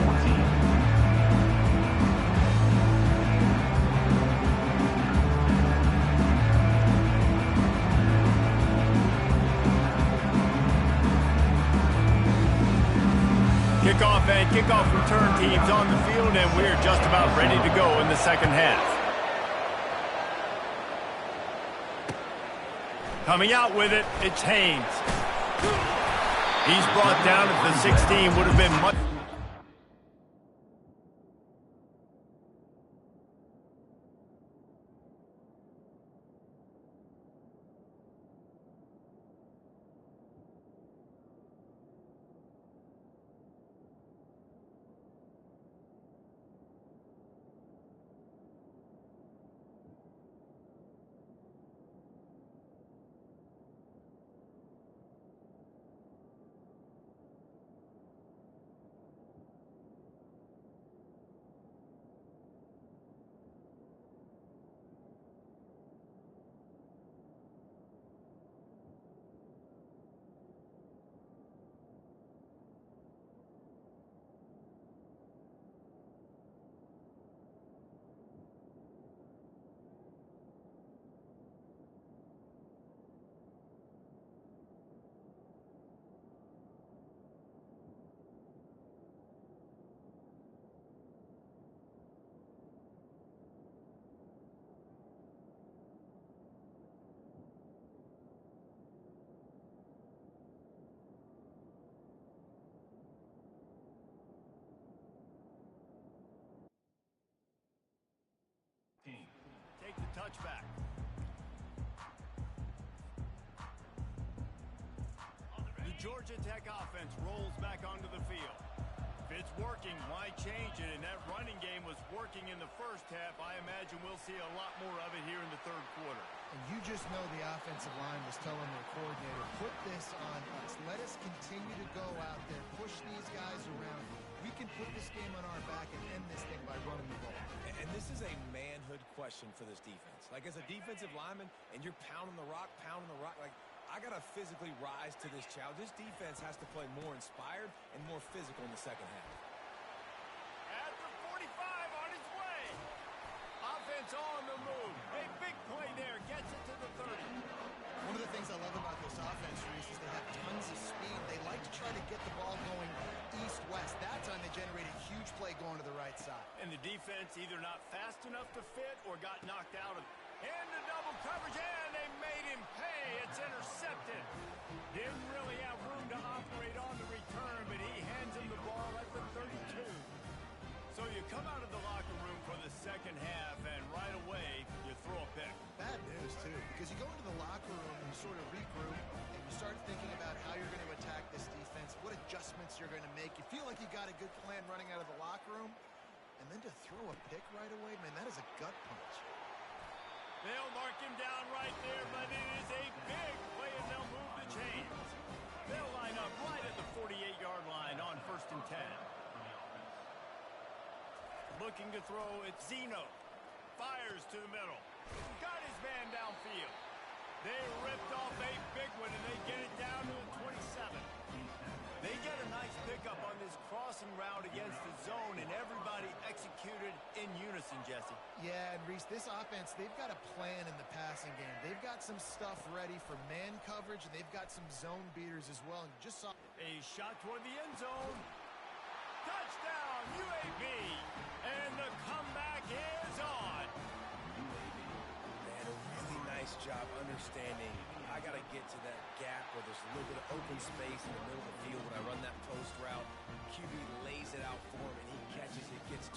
[SPEAKER 4] 14.
[SPEAKER 1] kickoff return teams on the field, and we're just about ready to go in the second half. Coming out with it, it's Haynes. He's brought down at the 16, would have been much... Take the touchback. The Georgia Tech offense rolls back onto the field. If it's working, why change it? And that running game was working in the first half. I imagine we'll see a lot more of it here in the third quarter.
[SPEAKER 2] And you just know the offensive line was telling their coordinator, put this on us. Let us continue to go out there, push these guys around. We can put this game on our back and end this thing by running the ball.
[SPEAKER 3] And this is a manhood question for this defense. Like, as a defensive lineman, and you're pounding the rock, like, I got to physically rise to this challenge. This defense has to play more inspired and more physical in the second half.
[SPEAKER 1] At the 45 on his way. Offense on the move. A big play there. Gets it to the 30.
[SPEAKER 2] One of the things I love about this offense, Reese, is they have tons of speed. They like to try to get the ball going east-west. That time they generate a huge play going to the right side.
[SPEAKER 1] And the defense either not fast enough to fit or got knocked out of. And the double coverage, and they made him pay. It's intercepted. Didn't really have room to operate on the return, but he hands him the ball at the 32. So you come out of the locker room for the second half, and right away, you throw a pick.
[SPEAKER 2] Bad news, too, because you go into the locker room and you sort of regroup, and you start thinking about how you're going to attack this defense, what adjustments you're going to make. You feel like you got a good plan running out of the locker room, and then to throw a pick right away, man, that is a gut punch.
[SPEAKER 1] They'll mark him down right there, but it is a big play, and they'll move the chains. They'll line up right at the 48-yard line on 1st and 10. Looking to throw, it's Zeno. Fires to the middle. Got his man downfield. They ripped off a big one, and they get it down to the 27. They get a nice pickup on this crossing route against the zone, and everybody executed in unison, Jesse.
[SPEAKER 2] Yeah, and Reese, this offense, they've got a plan in the passing game. They've got some stuff ready for man coverage, and they've got some zone beaters as well. And you just saw
[SPEAKER 1] a shot toward the end zone. Touchdown, UAB. And the comeback is on.
[SPEAKER 3] Man, a really nice job understanding I got to get to that gap where there's a little bit of open space in the middle of the field when I run that post route. QB lays it out for him, and he catches it, gets to